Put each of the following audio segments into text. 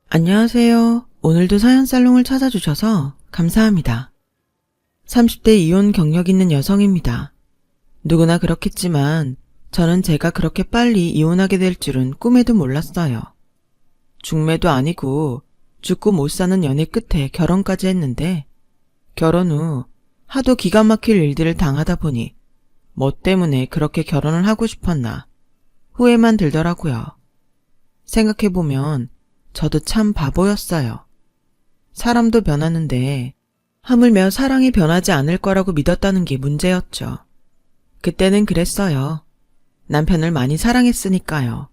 안녕하세요. 오늘도 사연살롱을 찾아주셔서 감사합니다. 30대 이혼 경력 있는 여성입니다. 누구나 그렇겠지만 저는 제가 그렇게 빨리 이혼하게 될 줄은 꿈에도 몰랐어요. 중매도 아니고 죽고 못 사는 연애 끝에 결혼까지 했는데 결혼 후 하도 기가 막힐 일들을 당하다 보니 뭐 때문에 그렇게 결혼을 하고 싶었나 후회만 들더라고요. 생각해보면 저도 참 바보였어요. 사람도 변하는데 하물며 사랑이 변하지 않을 거라고 믿었다는 게 문제였죠. 그때는 그랬어요. 남편을 많이 사랑했으니까요.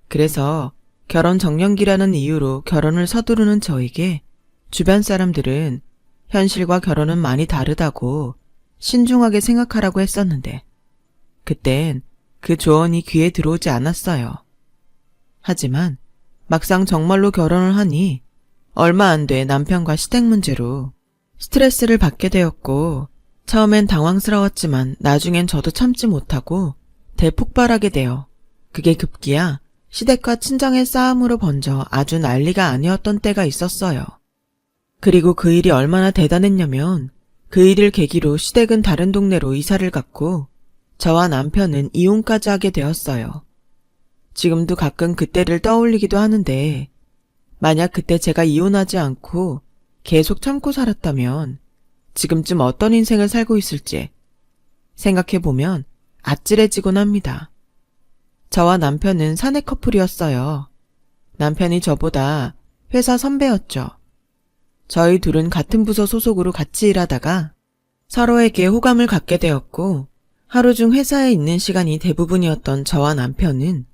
그래서 결혼 정년기라는 이유로 결혼을 서두르는 저에게 주변 사람들은 현실과 결혼은 많이 다르다고 신중하게 생각하라고 했었는데 그땐 그 조언이 귀에 들어오지 않았어요. 하지만 막상 정말로 결혼을 하니 얼마 안 돼 남편과 시댁 문제로 스트레스를 받게 되었고 처음엔 당황스러웠지만 나중엔 저도 참지 못하고 대폭발하게 되어 그게 급기야 시댁과 친정의 싸움으로 번져 아주 난리가 아니었던 때가 있었어요. 그리고 그 일이 얼마나 대단했냐면 그 일을 계기로 시댁은 다른 동네로 이사를 갔고 저와 남편은 이혼까지 하게 되었어요. 지금도 가끔 그때를 떠올리기도 하는데 만약 그때 제가 이혼하지 않고 계속 참고 살았다면 지금쯤 어떤 인생을 살고 있을지 생각해보면 아찔해지곤 합니다. 저와 남편은 사내 커플이었어요. 남편이 저보다 회사 선배였죠. 저희 둘은 같은 부서 소속으로 같이 일하다가 서로에게 호감을 갖게 되었고 하루 중 회사에 있는 시간이 대부분이었던 저와 남편은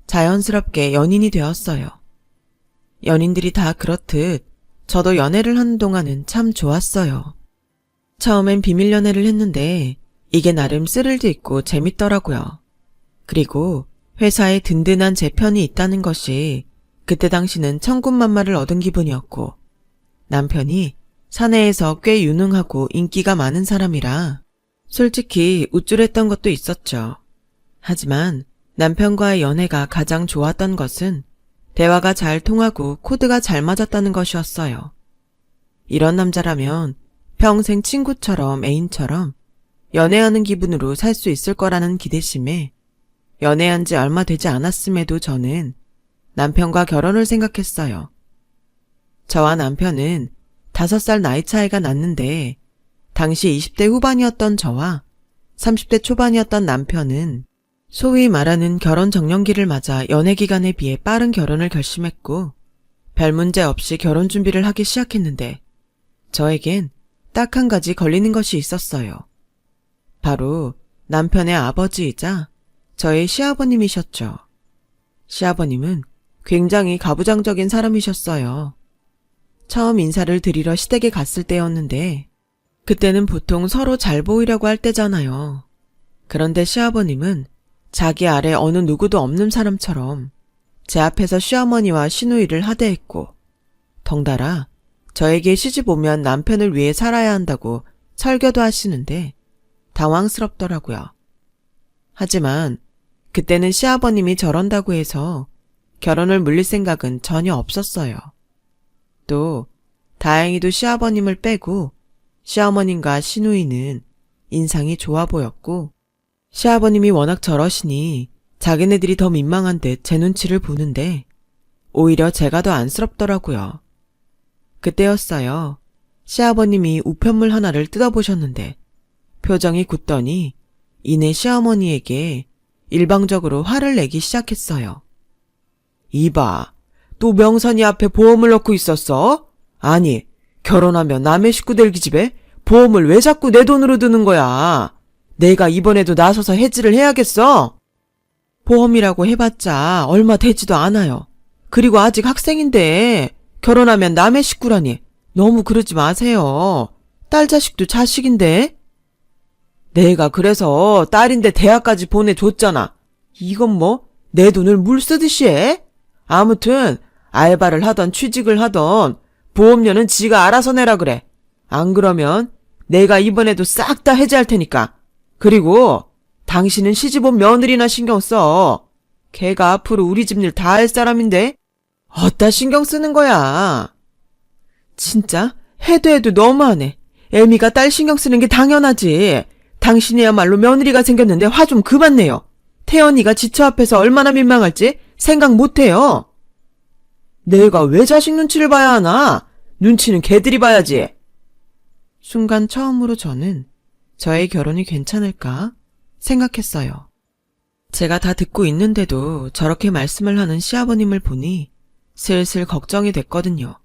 자연스럽게 연인이 되었어요. 연인들이 다 그렇듯 저도 연애를 하는 동안은 참 좋았어요. 처음엔 비밀 연애를 했는데 이게 나름 스릴도 있고 재밌더라고요. 그리고 회사에 든든한 제 편이 있다는 것이 그때 당시는 천군만마를 얻은 기분이었고 남편이 사내에서 꽤 유능하고 인기가 많은 사람이라 솔직히 우쭐했던 것도 있었죠. 하지만 남편과의 연애가 가장 좋았던 것은 대화가 잘 통하고 코드가 잘 맞았다는 것이었어요. 이런 남자라면 평생 친구처럼 애인처럼 연애하는 기분으로 살 수 있을 거라는 기대심에 연애한 지 얼마 되지 않았음에도 저는 남편과 결혼을 생각했어요. 저와 남편은 5살 나이 차이가 났는데 당시 20대 후반이었던 저와 30대 초반이었던 남편은 소위 말하는 결혼 정년기를 맞아 연애 기간에 비해 빠른 결혼을 결심했고 별 문제 없이 결혼 준비를 하기 시작했는데 저에겐 딱 한 가지 걸리는 것이 있었어요. 바로 남편의 아버지이자 저의 시아버님이셨죠. 시아버님은 굉장히 가부장적인 사람이셨어요. 처음 인사를 드리러 시댁에 갔을 때였는데 그때는 보통 서로 잘 보이려고 할 때잖아요. 그런데 시아버님은 자기 아래 어느 누구도 없는 사람처럼 제 앞에서 시어머니와 시누이를 하대했고 덩달아 저에게 시집 오면 남편을 위해 살아야 한다고 설교도 하시는데 당황스럽더라고요. 하지만 그때는 시아버님이 저런다고 해서 결혼을 물릴 생각은 전혀 없었어요. 또 다행히도 시아버님을 빼고 시어머님과 시누이는 인상이 좋아 보였고 시아버님이 워낙 저러시니 자기네들이 더 민망한 듯 제 눈치를 보는데 오히려 제가 더 안쓰럽더라고요. 그때였어요. 시아버님이 우편물 하나를 뜯어보셨는데 표정이 굳더니 이내 시어머니에게 일방적으로 화를 내기 시작했어요. 이봐, 또 명선이 앞에 보험을 넣고 있었어? 아니, 결혼하면 남의 식구들 기집애 보험을 왜 자꾸 내 돈으로 드는 거야? 내가 이번에도 나서서 해지를 해야겠어? 보험이라고 해봤자 얼마 되지도 않아요. 그리고 아직 학생인데 결혼하면 남의 식구라니 너무 그러지 마세요. 딸 자식도 자식인데. 내가 그래서 딸인데 대학까지 보내줬잖아. 이건 뭐 내 돈을 물 쓰듯이 해? 아무튼 알바를 하던 취직을 하던 보험료는 지가 알아서 내라 그래. 안 그러면 내가 이번에도 싹 다 해지할 테니까. 그리고 당신은 시집 온 며느리나 신경 써. 걔가 앞으로 우리 집 일 다 할 사람인데. 어디다 신경 쓰는 거야? 진짜? 해도 너무하네. 애미가 딸 신경 쓰는 게 당연하지. 당신이야말로 며느리가 생겼는데 화 좀 그만 내요. 태연이가 지처 앞에서 얼마나 민망할지 생각 못해요. 내가 왜 자식 눈치를 봐야 하나? 눈치는 걔들이 봐야지. 순간 처음으로 저는 저의 결혼이 괜찮을까 생각했어요. 제가 다 듣고 있는데도 저렇게 말씀을 하는 시아버님을 보니 슬슬 걱정이 됐거든요.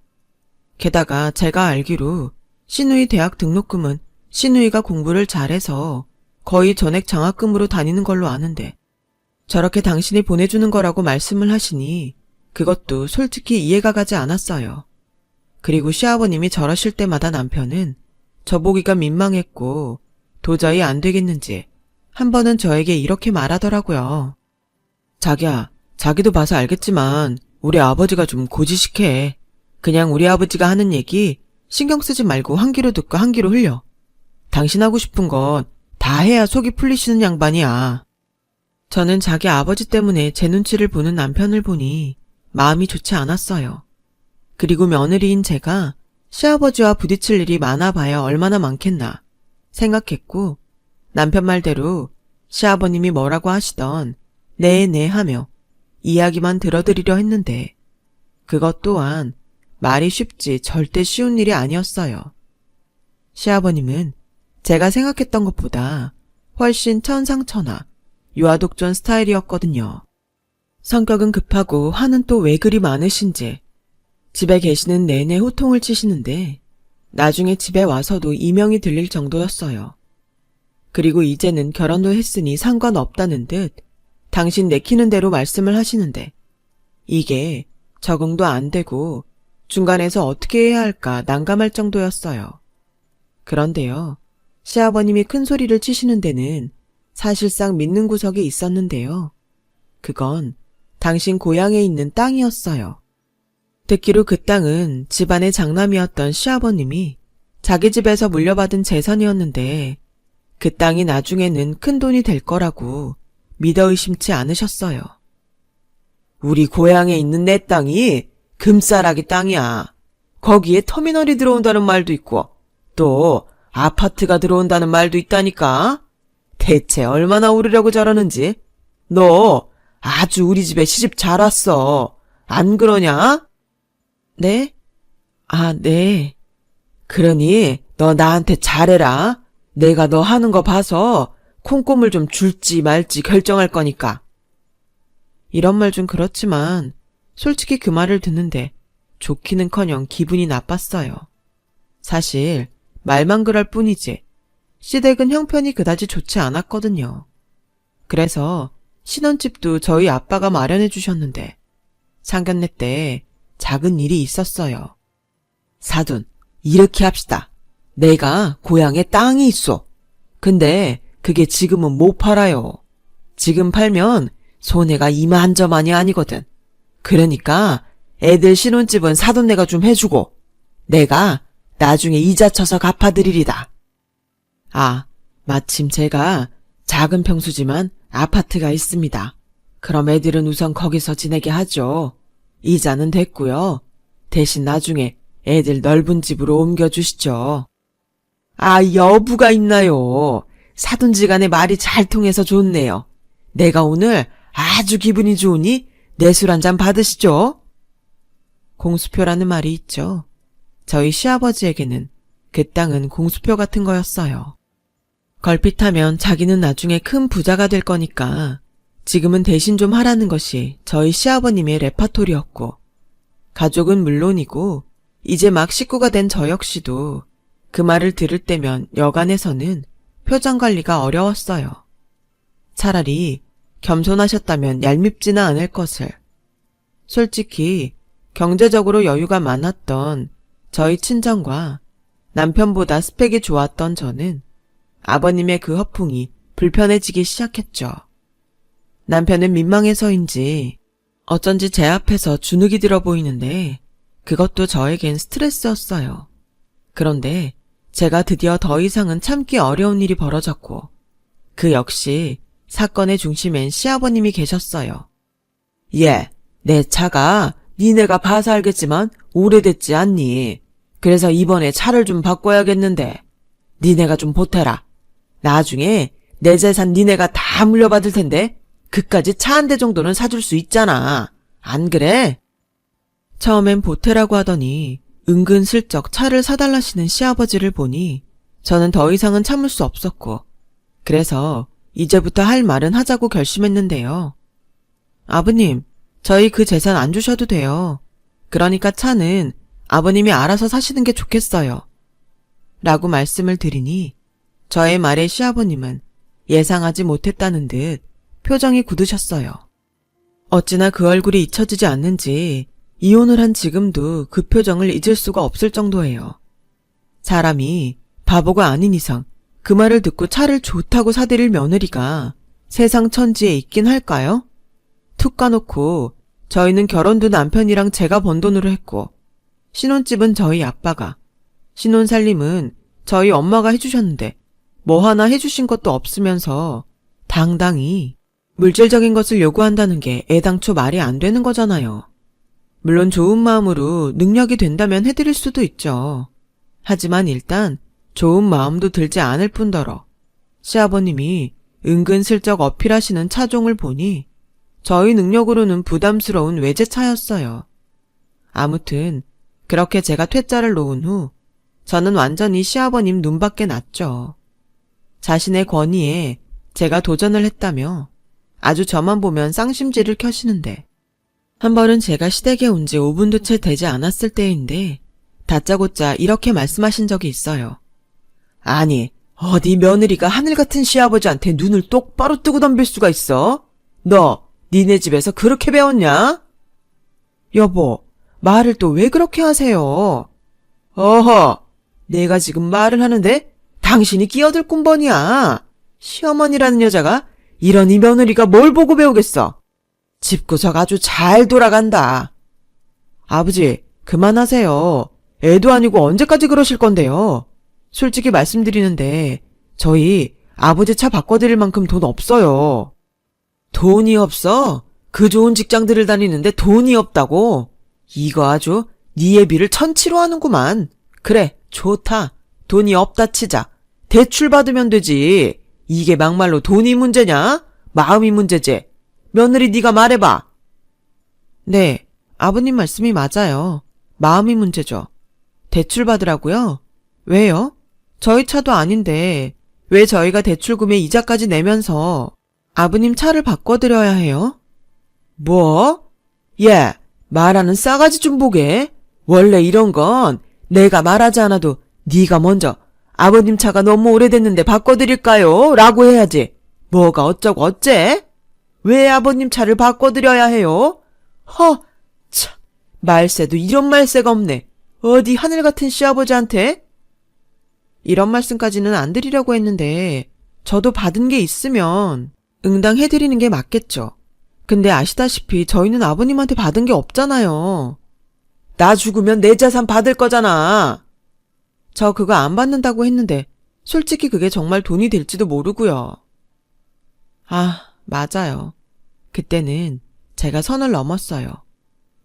게다가 제가 알기로 시누이 대학 등록금은 시누이가 공부를 잘해서 거의 전액 장학금으로 다니는 걸로 아는데 저렇게 당신이 보내주는 거라고 말씀을 하시니 그것도 솔직히 이해가 가지 않았어요. 그리고 시아버님이 저러실 때마다 남편은 저보기가 민망했고 도저히 안 되겠는지 한 번은 저에게 이렇게 말하더라고요. 자기야, 자기도 봐서 알겠지만 우리 아버지가 좀 고지식해. 그냥 우리 아버지가 하는 얘기 신경 쓰지 말고 한 귀로 듣고 한 귀로 흘려. 당신 하고 싶은 건 다 해야 속이 풀리시는 양반이야. 저는 자기 아버지 때문에 제 눈치를 보는 남편을 보니 마음이 좋지 않았어요. 그리고 며느리인 제가 시아버지와 부딪힐 일이 많아봐야 얼마나 많겠나 생각했고 남편 말대로 시아버님이 뭐라고 하시던 네 하며 이야기만 들어드리려 했는데 그것 또한 말이 쉽지 절대 쉬운 일이 아니었어요. 시아버님은 제가 생각했던 것보다 훨씬 천상천하 유아독존 스타일이었거든요. 성격은 급하고 화는 또 왜 그리 많으신지 집에 계시는 내내 호통을 치시는데 나중에 집에 와서도 이명이 들릴 정도였어요. 그리고 이제는 결혼도 했으니 상관없다는 듯 당신 내키는 대로 말씀을 하시는데 이게 적응도 안 되고 중간에서 어떻게 해야 할까 난감할 정도였어요. 그런데요, 시아버님이 큰 소리를 치시는 데는 사실상 믿는 구석이 있었는데요. 그건 당신 고향에 있는 땅이었어요. 듣기로 그 땅은 집안의 장남이었던 시아버님이 자기 집에서 물려받은 재산이었는데 그 땅이 나중에는 큰 돈이 될 거라고 믿어 의심치 않으셨어요. 우리 고향에 있는 내 땅이 금싸라기 땅이야. 거기에 터미널이 들어온다는 말도 있고 또 아파트가 들어온다는 말도 있다니까. 대체 얼마나 오르려고 저러는지. 너 아주 우리 집에 시집 잘 왔어. 안 그러냐? 네? 아, 네. 그러니 너 나한테 잘해라. 내가 너 하는 거 봐서 콩고물 좀 줄지 말지 결정할 거니까. 이런 말 좀 그렇지만 솔직히 그 말을 듣는데 좋기는커녕 기분이 나빴어요. 사실 말만 그럴 뿐이지 시댁은 형편이 그다지 좋지 않았거든요. 그래서 신혼집도 저희 아빠가 마련해 주셨는데 상견례 때 작은 일이 있었어요. 사돈, 이렇게 합시다. 내가 고향에 땅이 있어. 근데 그게 지금은 못 팔아요. 지금 팔면 손해가 이만저만이 아니거든. 그러니까 애들 신혼집은 사돈 내가 좀 해주고 내가 나중에 이자 쳐서 갚아드리리다. 아, 마침 제가 작은 평수지만 아파트가 있습니다. 그럼 애들은 우선 거기서 지내게 하죠. 이자는 됐고요. 대신 나중에 애들 넓은 집으로 옮겨주시죠. 아, 여부가 있나요? 사돈지간에 말이 잘 통해서 좋네요. 내가 오늘 아주 기분이 좋으니 내 술 한 잔 받으시죠. 공수표라는 말이 있죠. 저희 시아버지에게는 그 땅은 공수표 같은 거였어요. 걸핏하면 자기는 나중에 큰 부자가 될 거니까 지금은 대신 좀 하라는 것이 저희 시아버님의 레파토리였고 가족은 물론이고 이제 막 식구가 된 저 역시도 그 말을 들을 때면 여간에서는 표정 관리가 어려웠어요. 차라리 겸손하셨다면 얄밉지는 않을 것을. 솔직히 경제적으로 여유가 많았던 저희 친정과 남편보다 스펙이 좋았던 저는 아버님의 그 허풍이 불편해지기 시작했죠. 남편은 민망해서인지 어쩐지 제 앞에서 주눅이 들어 보이는데 그것도 저에겐 스트레스였어요. 그런데 제가 드디어 더 이상은 참기 어려운 일이 벌어졌고 그 역시 사건의 중심엔 시아버님이 계셨어요. 예, 내 차가 니네가 봐서 알겠지만 오래됐지 않니? 그래서 이번에 차를 좀 바꿔야겠는데 니네가 좀 보태라. 나중에 내 재산 니네가 다 물려받을 텐데 그까지 차 한 대 정도는 사줄 수 있잖아. 안 그래? 처음엔 보태라고 하더니 은근슬쩍 차를 사달라시는 시아버지를 보니 저는 더 이상은 참을 수 없었고 그래서 이제부터 할 말은 하자고 결심했는데요. 아버님, 저희 그 재산 안 주셔도 돼요. 그러니까 차는 아버님이 알아서 사시는 게 좋겠어요. 라고 말씀을 드리니 저의 말에 시아버님은 예상하지 못했다는 듯 표정이 굳으셨어요. 어찌나 그 얼굴이 잊혀지지 않는지 이혼을 한 지금도 그 표정을 잊을 수가 없을 정도예요. 사람이 바보가 아닌 이상 그 말을 듣고 차를 좋다고 사드릴 며느리가 세상 천지에 있긴 할까요? 툭 까놓고 저희는 결혼도 남편이랑 제가 번 돈으로 했고 신혼집은 저희 아빠가, 신혼살림은 저희 엄마가 해주셨는데 뭐 하나 해주신 것도 없으면서 당당히 물질적인 것을 요구한다는 게 애당초 말이 안 되는 거잖아요. 물론 좋은 마음으로 능력이 된다면 해드릴 수도 있죠. 하지만 일단 좋은 마음도 들지 않을 뿐더러 시아버님이 은근슬쩍 어필하시는 차종을 보니 저희 능력으로는 부담스러운 외제차였어요. 아무튼 그렇게 제가 퇴짜를 놓은 후 저는 완전히 시아버님 눈밖에 났죠. 자신의 권위에 제가 도전을 했다며 아주 저만 보면 쌍심지를 켜시는데 한 번은 제가 시댁에 온 지 5분도 채 되지 않았을 때인데 다짜고짜 이렇게 말씀하신 적이 있어요. 아니, 어디 며느리가 하늘같은 시아버지한테 눈을 똑바로 뜨고 덤빌 수가 있어? 너, 니네 집에서 그렇게 배웠냐? 여보, 말을 또 왜 그렇게 하세요? 어허, 내가 지금 말을 하는데 당신이 끼어들 꾼번이야. 시어머니라는 여자가 이러니 며느리가 뭘 보고 배우겠어. 집구석 아주 잘 돌아간다. 아버지, 그만하세요. 애도 아니고 언제까지 그러실 건데요. 솔직히 말씀드리는데 저희 아버지 차 바꿔드릴 만큼 돈 없어요. 돈이 없어? 그 좋은 직장들을 다니는데 돈이 없다고? 이거 아주 네 애비를 천치로 하는구만. 그래, 좋다. 돈이 없다 치자. 대출 받으면 되지. 이게 막말로 돈이 문제냐? 마음이 문제지. 며느리 네가 말해봐. 네, 아버님 말씀이 맞아요. 마음이 문제죠. 대출 받으라고요? 왜요? 저희 차도 아닌데 왜 저희가 대출금에 이자까지 내면서 아버님 차를 바꿔드려야 해요? 뭐? 예, 말하는 싸가지 좀 보게. 원래 이런 건 내가 말하지 않아도 네가 먼저 아버님 차가 너무 오래됐는데 바꿔드릴까요? 라고 해야지. 뭐가 어쩌고 어째? 왜 아버님 차를 바꿔드려야 해요? 참, 말세도 이런 말세가 없네. 어디 하늘 같은 시아버지한테? 이런 말씀까지는 안 드리려고 했는데 저도 받은 게 있으면 응당해드리는 게 맞겠죠. 근데 아시다시피 저희는 아버님한테 받은 게 없잖아요. 나 죽으면 내 재산 받을 거잖아. 저 그거 안 받는다고 했는데 솔직히 그게 정말 돈이 될지도 모르고요. 아, 맞아요. 그때는 제가 선을 넘었어요.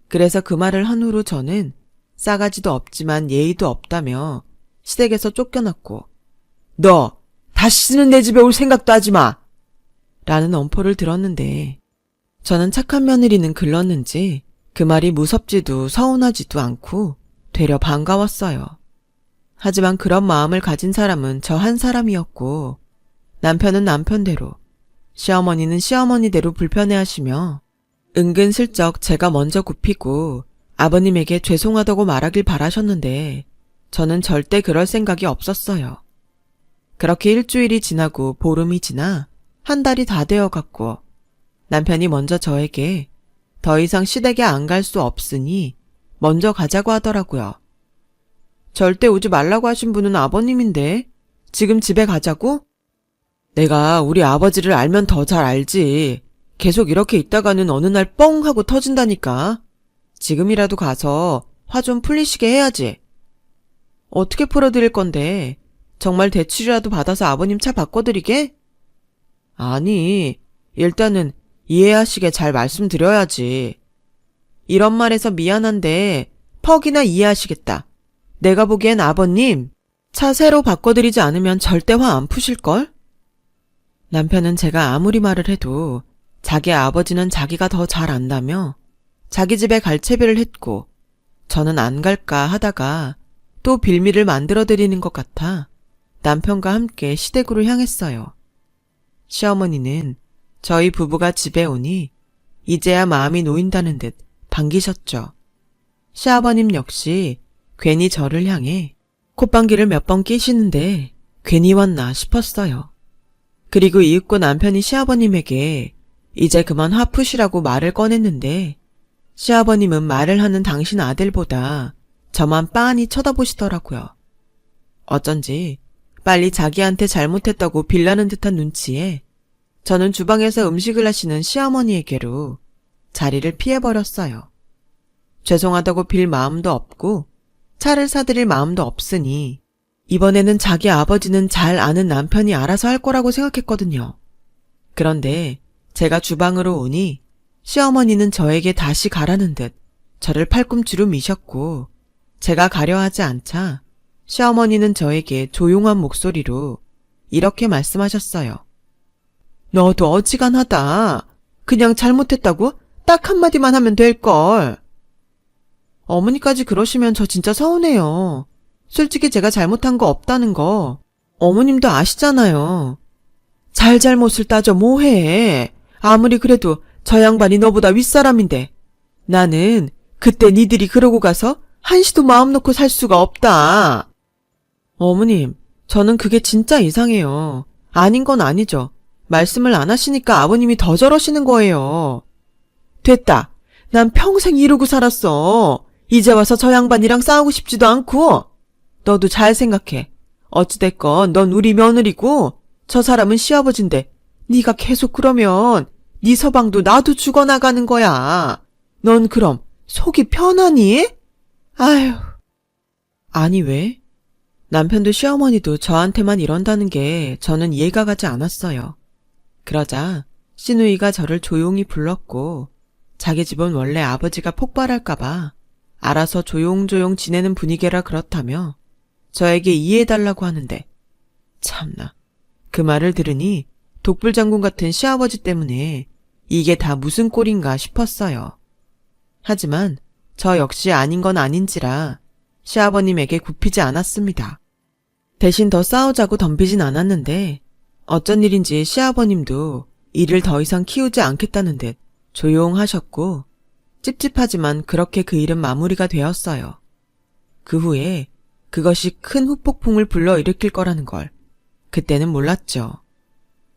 그래서 그 말을 한 후로 저는 싸가지도 없지만 예의도 없다며 시댁에서 쫓겨났고 너 다시는 내 집에 올 생각도 하지 마! 라는 엄포를 들었는데 저는 착한 며느리는 글렀는지 그 말이 무섭지도 서운하지도 않고 되려 반가웠어요. 하지만 그런 마음을 가진 사람은 저 한 사람이었고 남편은 남편대로 시어머니는 시어머니대로 불편해하시며 은근슬쩍 제가 먼저 굽히고 아버님에게 죄송하다고 말하길 바라셨는데 저는 절대 그럴 생각이 없었어요. 그렇게 일주일이 지나고 보름이 지나 한 달이 다 되어갔고 남편이 먼저 저에게 더 이상 시댁에 안 갈 수 없으니 먼저 가자고 하더라고요. 절대 오지 말라고 하신 분은 아버님인데 지금 집에 가자고? 내가 우리 아버지를 알면 더 잘 알지. 계속 이렇게 있다가는 어느 날 뻥 하고 터진다니까. 지금이라도 가서 화 좀 풀리시게 해야지. 어떻게 풀어드릴 건데? 정말 대출이라도 받아서 아버님 차 바꿔드리게? 아니, 일단은 이해하시게 잘 말씀드려야지. 이런 말해서 미안한데 퍽이나 이해하시겠다. 내가 보기엔 아버님 차 새로 바꿔드리지 않으면 절대 화 안 푸실걸? 남편은 제가 아무리 말을 해도 자기 아버지는 자기가 더 잘 안다며 자기 집에 갈 채비를 했고 저는 안 갈까 하다가 또 빌미를 만들어드리는 것 같아 남편과 함께 시댁으로 향했어요. 시어머니는 저희 부부가 집에 오니 이제야 마음이 놓인다는 듯 반기셨죠. 시아버님 역시 괜히 저를 향해 콧방귀를 몇 번 끼시는데 괜히 왔나 싶었어요. 그리고 이윽고 남편이 시아버님에게 이제 그만 화 푸시라고 말을 꺼냈는데 시아버님은 말을 하는 당신 아들보다 저만 빤히 쳐다보시더라고요. 어쩐지 빨리 자기한테 잘못했다고 빌라는 듯한 눈치에 저는 주방에서 음식을 하시는 시어머니에게로 자리를 피해버렸어요. 죄송하다고 빌 마음도 없고 차를 사드릴 마음도 없으니 이번에는 자기 아버지는 잘 아는 남편이 알아서 할 거라고 생각했거든요. 그런데 제가 주방으로 오니 시어머니는 저에게 다시 가라는 듯 저를 팔꿈치로 미셨고 제가 가려 하지 않자 시어머니는 저에게 조용한 목소리로 이렇게 말씀하셨어요. 너도 어지간하다. 그냥 잘못했다고 딱 한마디만 하면 될걸. 어머니까지 그러시면 저 진짜 서운해요. 솔직히 제가 잘못한 거 없다는 거 어머님도 아시잖아요. 잘잘못을 따져 뭐해. 아무리 그래도 저 양반이 너보다 윗사람인데 나는 그때 니들이 그러고 가서 한시도 마음 놓고 살 수가 없다. 어머님, 저는 그게 진짜 이상해요. 아닌 건 아니죠. 말씀을 안 하시니까 아버님이 더 저러시는 거예요. 됐다. 난 평생 이러고 살았어. 이제 와서 저 양반이랑 싸우고 싶지도 않고. 너도 잘 생각해. 어찌됐건 넌 우리 며느리고 저 사람은 시아버지인데 네가 계속 그러면 네 서방도 나도 죽어나가는 거야. 넌 그럼 속이 편하니? 아휴. 아니 왜? 남편도 시어머니도 저한테만 이런다는 게 저는 이해가 가지 않았어요. 그러자 시누이가 저를 조용히 불렀고 자기 집은 원래 아버지가 폭발할까봐 알아서 조용조용 지내는 분위기라 그렇다며 저에게 이해해달라고 하는데 참나 그 말을 들으니 독불장군 같은 시아버지 때문에 이게 다 무슨 꼴인가 싶었어요. 하지만 저 역시 아닌 건 아닌지라 시아버님에게 굽히지 않았습니다. 대신 더 싸우자고 덤비진 않았는데 어쩐 일인지 시아버님도 이를 더 이상 키우지 않겠다는 듯 조용하셨고 찝찝하지만 그렇게 그 일은 마무리가 되었어요. 그 후에 그것이 큰 후폭풍을 불러일으킬 거라는 걸 그때는 몰랐죠.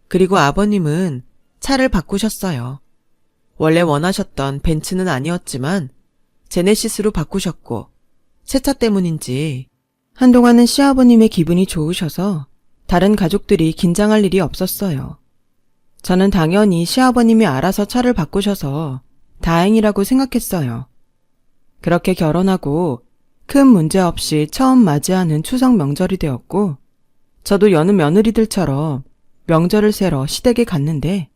그리고 아버님은 차를 바꾸셨어요. 원래 원하셨던 벤츠는 아니었지만 제네시스로 바꾸셨고 새 차 때문인지 한동안은 시아버님의 기분이 좋으셔서 다른 가족들이 긴장할 일이 없었어요. 저는 당연히 시아버님이 알아서 차를 바꾸셔서 다행이라고 생각했어요. 그렇게 결혼하고 큰 문제 없이 처음 맞이하는 추석 명절이 되었고 저도 여느 며느리들처럼 명절을 새러 시댁에 갔는데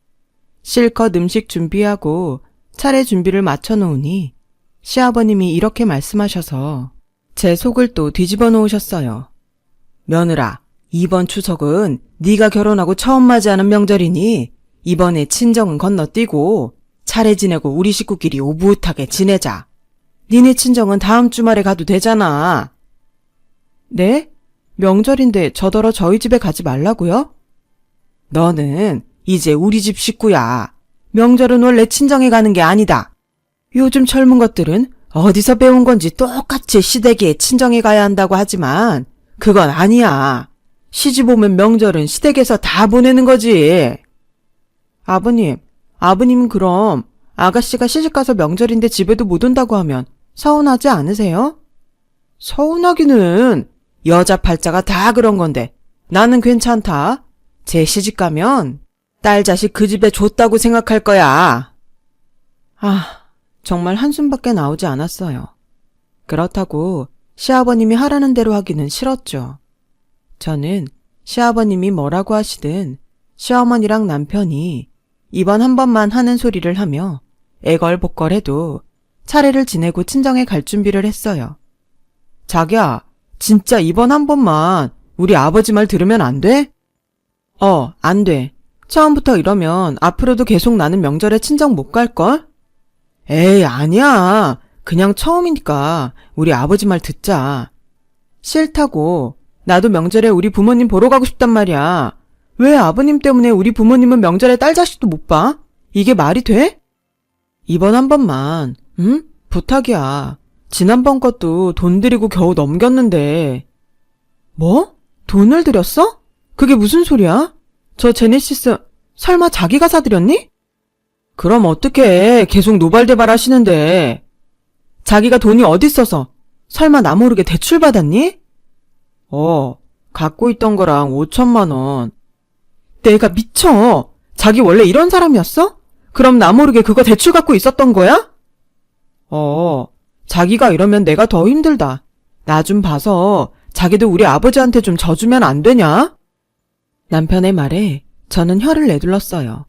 실컷 음식 준비하고 차례 준비를 마쳐놓으니 시아버님이 이렇게 말씀하셔서 제 속을 또 뒤집어 놓으셨어요. 며느라, 이번 추석은 네가 결혼하고 처음 맞이하는 명절이니 이번에 친정은 건너뛰고 차례 지내고 우리 식구끼리 오붓하게 지내자. 니네 친정은 다음 주말에 가도 되잖아. 네? 명절인데 저더러 저희 집에 가지 말라고요? 너는 이제 우리 집 식구야. 명절은 원래 친정에 가는 게 아니다. 요즘 젊은 것들은 어디서 배운 건지 똑같이 시댁에 친정에 가야 한다고 하지만 그건 아니야. 시집 오면 명절은 시댁에서 다 보내는 거지. 아버님 그럼 아가씨가 시집가서 명절인데 집에도 못 온다고 하면 서운하지 않으세요? 서운하기는 여자 팔자가 다 그런 건데 나는 괜찮다. 제 시집가면 딸 자식 그 집에 줬다고 생각할 거야. 정말 한숨밖에 나오지 않았어요. 그렇다고 시아버님이 하라는 대로 하기는 싫었죠. 저는 시아버님이 뭐라고 하시든 시어머니랑 남편이 이번 한 번만 하는 소리를 하며 애걸복걸해도 차례를 지내고 친정에 갈 준비를 했어요. 자기야, 진짜 이번 한 번만 우리 아버지 말 들으면 안 돼? 안 돼. 처음부터 이러면 앞으로도 계속 나는 명절에 친정 못 갈걸? 에이, 아니야. 그냥 처음이니까 우리 아버지 말 듣자. 싫다고. 나도 명절에 우리 부모님 보러 가고 싶단 말이야. 왜 아버님 때문에 우리 부모님은 명절에 딸 자식도 못 봐? 이게 말이 돼? 이번 한 번만, 응? 부탁이야. 지난번 것도 돈 들이고 겨우 넘겼는데. 뭐? 돈을 들였어? 그게 무슨 소리야? 저 제네시스 설마 자기가 사들였니? 그럼 어떡해. 계속 노발대발 하시는데. 자기가 돈이 어딨어서 설마 나 모르게 대출받았니? 갖고 있던 거랑 5천만 원. 내가 미쳐. 자기 원래 이런 사람이었어? 그럼 나 모르게 그거 대출 갖고 있었던 거야? 자기가 이러면 내가 더 힘들다. 나 좀 봐서 자기도 우리 아버지한테 좀 져주면 안 되냐? 남편의 말에 저는 혀를 내둘렀어요.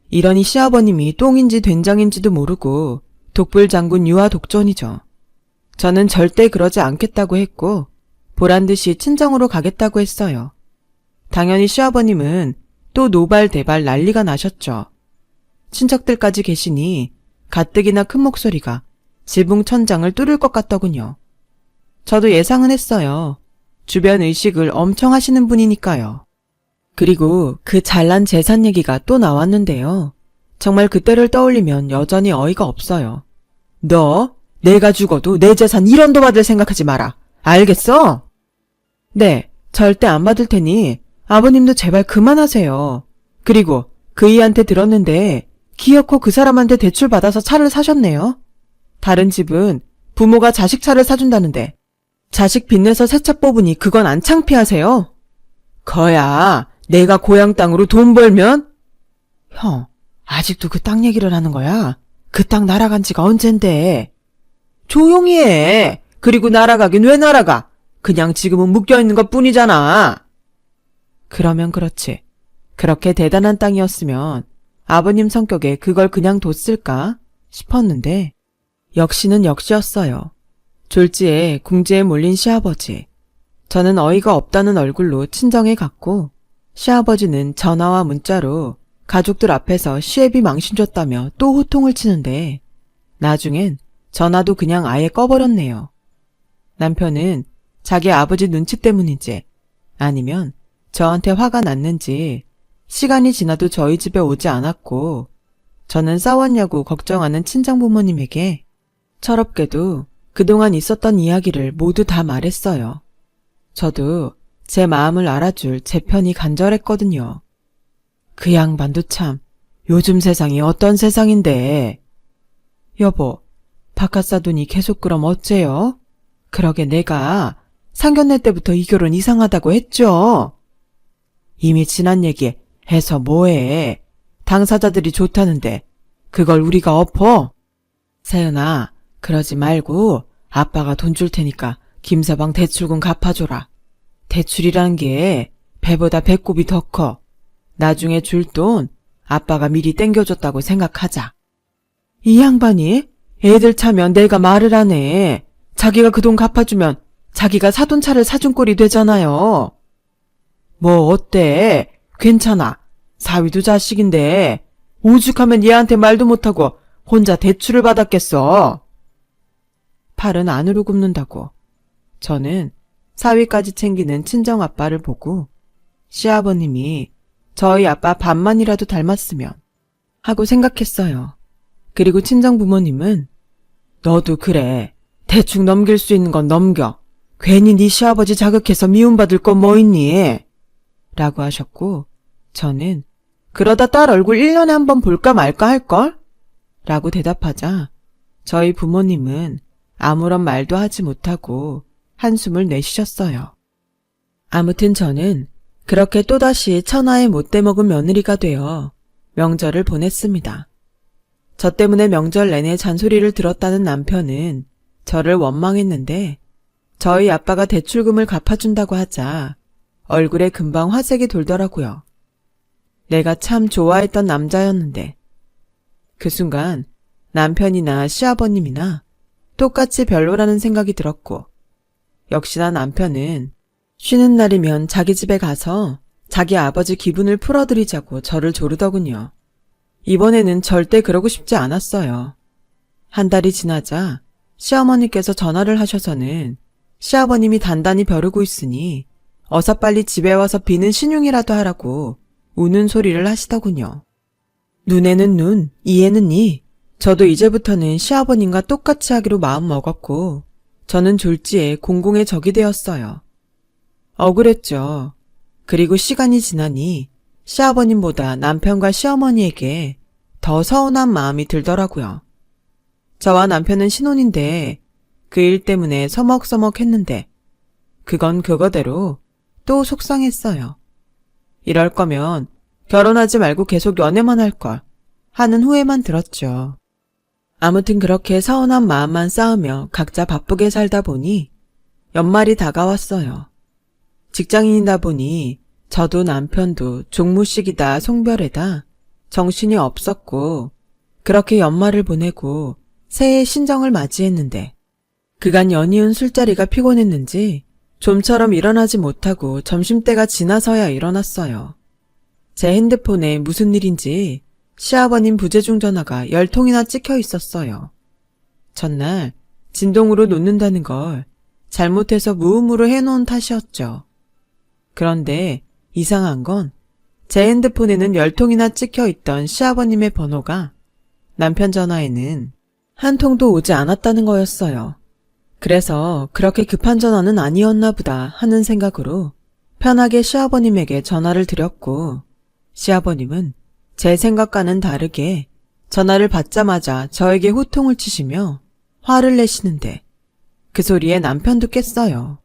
이러니 시아버님이 똥인지 된장인지도 모르고 독불장군 유아 독존이죠. 저는 절대 그러지 않겠다고 했고 보란듯이 친정으로 가겠다고 했어요. 당연히 시아버님은 또 노발대발 난리가 나셨죠. 친척들까지 계시니 가뜩이나 큰 목소리가 지붕 천장을 뚫을 것 같더군요. 저도 예상은 했어요. 주변 의식을 엄청 하시는 분이니까요. 그리고 그 잘난 재산 얘기가 또 나왔는데요. 정말 그때를 떠올리면 여전히 어이가 없어요. 너 내가 죽어도 내 재산 1원도 받을 생각하지 마라. 알겠어? 네, 절대 안 받을 테니 아버님도 제발 그만하세요. 그리고 그 이한테 들었는데 기어코 그 사람한테 대출 받아서 차를 사셨네요. 다른 집은 부모가 자식 차를 사준다는데 자식 빚내서 새 차 뽑으니 그건 안 창피하세요? 거야, 내가 고향 땅으로 돈 벌면? 형, 아직도 그 땅 얘기를 하는 거야? 그 땅 날아간 지가 언젠데? 조용히 해. 그리고 날아가긴 왜 날아가? 그냥 지금은 묶여있는 것 뿐이잖아. 그러면 그렇지. 그렇게 대단한 땅이었으면 아버님 성격에 그걸 그냥 뒀을까 싶었는데 역시는 역시였어요. 졸지에 궁지에 몰린 시아버지. 저는 어이가 없다는 얼굴로 친정에 갔고 시아버지는 전화와 문자로 가족들 앞에서 시애비 망신 줬다며 또 호통을 치는데 나중엔 전화도 그냥 아예 꺼버렸네요. 남편은 자기 아버지 눈치 때문인지 아니면 저한테 화가 났는지 시간이 지나도 저희 집에 오지 않았고 저는 싸웠냐고 걱정하는 친정부모님에게 철없게도 그동안 있었던 이야기를 모두 다 말했어요. 저도 제 마음을 알아줄 제 편이 간절했거든요. 그 양반도 참 요즘 세상이 어떤 세상인데. 여보, 바깥 사돈이 계속 그럼 어째요? 그러게 내가 상견례 때부터 이 결혼 이상하다고 했죠. 이미 지난 얘기 해서 뭐해. 당사자들이 좋다는데 그걸 우리가 엎어? 세은아, 그러지 말고 아빠가 돈 줄 테니까 김서방 대출금 갚아줘라. 대출이란 게 배보다 배꼽이 더 커. 나중에 줄 돈 아빠가 미리 땡겨줬다고 생각하자. 이 양반이 애들 차면 내가 말을 하네. 자기가 그 돈 갚아주면 자기가 사돈차를 사준 꼴이 되잖아요. 뭐 어때? 괜찮아. 사위도 자식인데 오죽하면 얘한테 말도 못하고 혼자 대출을 받았겠어. 팔은 안으로 굽는다고. 저는 사위까지 챙기는 친정아빠를 보고 시아버님이 저희 아빠 반만이라도 닮았으면 하고 생각했어요. 그리고 친정부모님은 너도 그래. 대충 넘길 수 있는 건 넘겨. 괜히 네 시아버지 자극해서 미움받을 건 뭐 있니? 라고 하셨고 저는 그러다 딸 얼굴 1년에 한 번 볼까 말까 할걸? 라고 대답하자 저희 부모님은 아무런 말도 하지 못하고 한숨을 내쉬셨어요. 아무튼 저는 그렇게 또다시 천하의 못돼 먹은 며느리가 되어 명절을 보냈습니다. 저 때문에 명절 내내 잔소리를 들었다는 남편은 저를 원망했는데 저희 아빠가 대출금을 갚아준다고 하자 얼굴에 금방 화색이 돌더라고요. 내가 참 좋아했던 남자였는데 그 순간 남편이나 시아버님이나 똑같이 별로라는 생각이 들었고, 역시나 남편은 쉬는 날이면 자기 집에 가서 자기 아버지 기분을 풀어드리자고 저를 조르더군요. 이번에는 절대 그러고 싶지 않았어요. 한 달이 지나자 시어머니께서 전화를 하셔서는 시아버님이 단단히 벼르고 있으니 어서 빨리 집에 와서 비는 신용이라도 하라고 우는 소리를 하시더군요. 눈에는 눈, 이에는 이. 저도 이제부터는 시아버님과 똑같이 하기로 마음 먹었고, 저는 졸지에 공공의 적이 되었어요. 억울했죠. 그리고 시간이 지나니 시아버님보다 남편과 시어머니에게 더 서운한 마음이 들더라고요. 저와 남편은 신혼인데 그 일 때문에 서먹서먹했는데 그건 그거대로 또 속상했어요. 이럴 거면 결혼하지 말고 계속 연애만 할 걸 하는 후회만 들었죠. 아무튼 그렇게 서운한 마음만 쌓으며 각자 바쁘게 살다 보니 연말이 다가왔어요. 직장인이다 보니 저도 남편도 종무식이다 송별회다 정신이 없었고 그렇게 연말을 보내고 새해 신정을 맞이했는데 그간 연이은 술자리가 피곤했는지 좀처럼 일어나지 못하고 점심때가 지나서야 일어났어요. 제 핸드폰에 무슨 일인지 시아버님 부재중 전화가 10통이나 찍혀 있었어요. 전날 진동으로 놓는다는 걸 잘못해서 무음으로 해놓은 탓이었죠. 그런데 이상한 건 제 핸드폰에는 10통이나 찍혀 있던 시아버님의 번호가 남편 전화에는 한 통도 오지 않았다는 거였어요. 그래서 그렇게 급한 전화는 아니었나 보다 하는 생각으로 편하게 시아버님에게 전화를 드렸고 시아버님은 제 생각과는 다르게 전화를 받자마자 저에게 호통을 치시며 화를 내시는데 그 소리에 남편도 깼어요.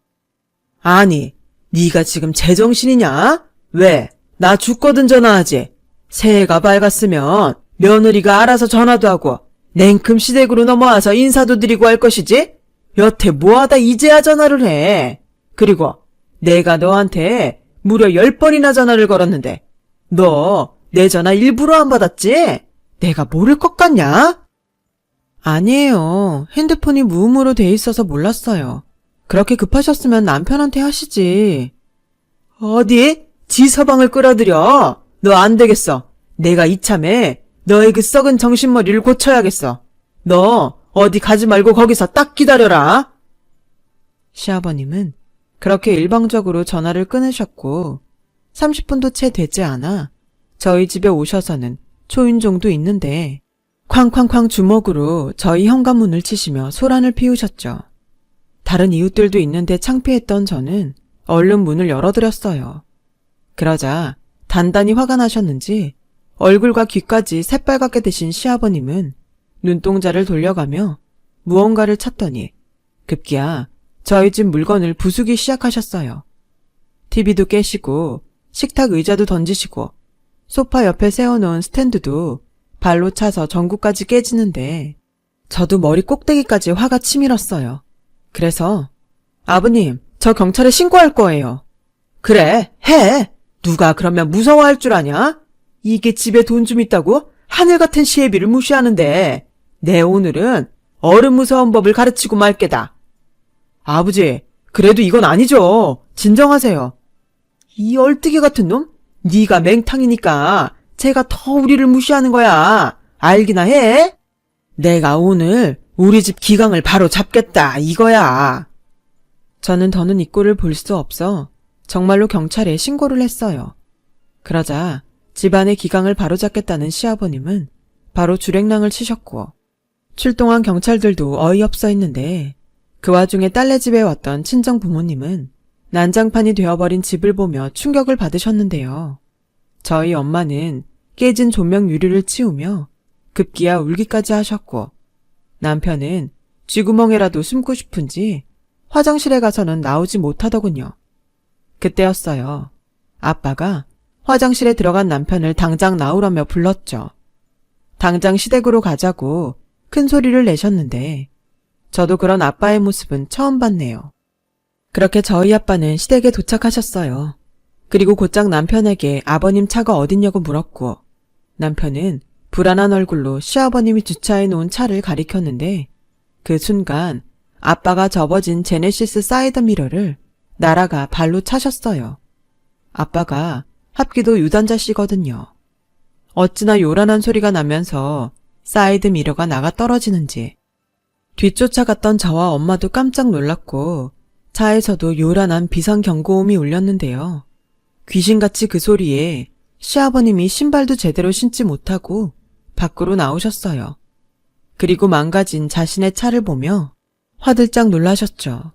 아니, 네가 지금 제정신이냐? 왜? 나 죽거든 전화하지. 새해가 밝았으면 며느리가 알아서 전화도 하고 냉큼 시댁으로 넘어와서 인사도 드리고 할 것이지? 여태 뭐하다 이제야 전화를 해. 그리고 내가 너한테 무려 10번이나 전화를 걸었는데 너 내 전화 일부러 안 받았지? 내가 모를 것 같냐? 아니에요. 핸드폰이 무음으로 돼 있어서 몰랐어요. 그렇게 급하셨으면 남편한테 하시지. 어디? 지 서방을 끌어들여. 너 안 되겠어. 내가 이참에 너의 그 썩은 정신머리를 고쳐야겠어. 너 어디 가지 말고 거기서 딱 기다려라. 시아버님은 그렇게 일방적으로 전화를 끊으셨고 30분도 채 되지 않아 저희 집에 오셔서는 초인종도 있는데 쾅쾅쾅 주먹으로 저희 현관문을 치시며 소란을 피우셨죠. 다른 이웃들도 있는데 창피했던 저는 얼른 문을 열어드렸어요. 그러자 단단히 화가 나셨는지 얼굴과 귀까지 새빨갛게 되신 시아버님은 눈동자를 돌려가며 무언가를 찾더니 급기야 저희 집 물건을 부수기 시작하셨어요. TV도 깨시고 식탁 의자도 던지시고 소파 옆에 세워놓은 스탠드도 발로 차서 전구까지 깨지는데 저도 머리 꼭대기까지 화가 치밀었어요. 그래서 아버님, 저 경찰에 신고할 거예요. 그래, 해. 누가 그러면 무서워할 줄 아냐? 이게 집에 돈 좀 있다고 하늘 같은 시애비를 무시하는데 내 오늘은 어른 무서운 법을 가르치고 말 게다. 아버지, 그래도 이건 아니죠. 진정하세요. 이 얼뜨기 같은 놈? 네가 맹탕이니까 제가 더 우리를 무시하는 거야. 알기나 해? 내가 오늘 우리 집 기강을 바로 잡겠다 이거야. 저는 더는 이 꼴을 볼 수 없어 정말로 경찰에 신고를 했어요. 그러자 집안의 기강을 바로잡겠다는 시아버님은 바로 주랭랑을 치셨고 출동한 경찰들도 어이없어 했는데 그 와중에 딸네 집에 왔던 친정 부모님은 난장판이 되어버린 집을 보며 충격을 받으셨는데요. 저희 엄마는 깨진 조명 유리를 치우며 급기야 울기까지 하셨고 남편은 쥐구멍에라도 숨고 싶은지 화장실에 가서는 나오지 못하더군요. 그때였어요. 아빠가 화장실에 들어간 남편을 당장 나오라며 불렀죠. 당장 시댁으로 가자고 큰 소리를 내셨는데 저도 그런 아빠의 모습은 처음 봤네요. 그렇게 저희 아빠는 시댁에 도착하셨어요. 그리고 곧장 남편에게 아버님 차가 어딨냐고 물었고 남편은 불안한 얼굴로 시아버님이 주차해 놓은 차를 가리켰는데 그 순간 아빠가 접어진 제네시스 사이드 미러를 나라가 발로 차셨어요. 아빠가 합기도 유단자씨거든요. 어찌나 요란한 소리가 나면서 사이드 미러가 나가 떨어지는지. 뒤쫓아갔던 저와 엄마도 깜짝 놀랐고 차에서도 요란한 비상경고음이 울렸는데요. 귀신같이 그 소리에 시아버님이 신발도 제대로 신지 못하고 밖으로 나오셨어요. 그리고 망가진 자신의 차를 보며 화들짝 놀라셨죠.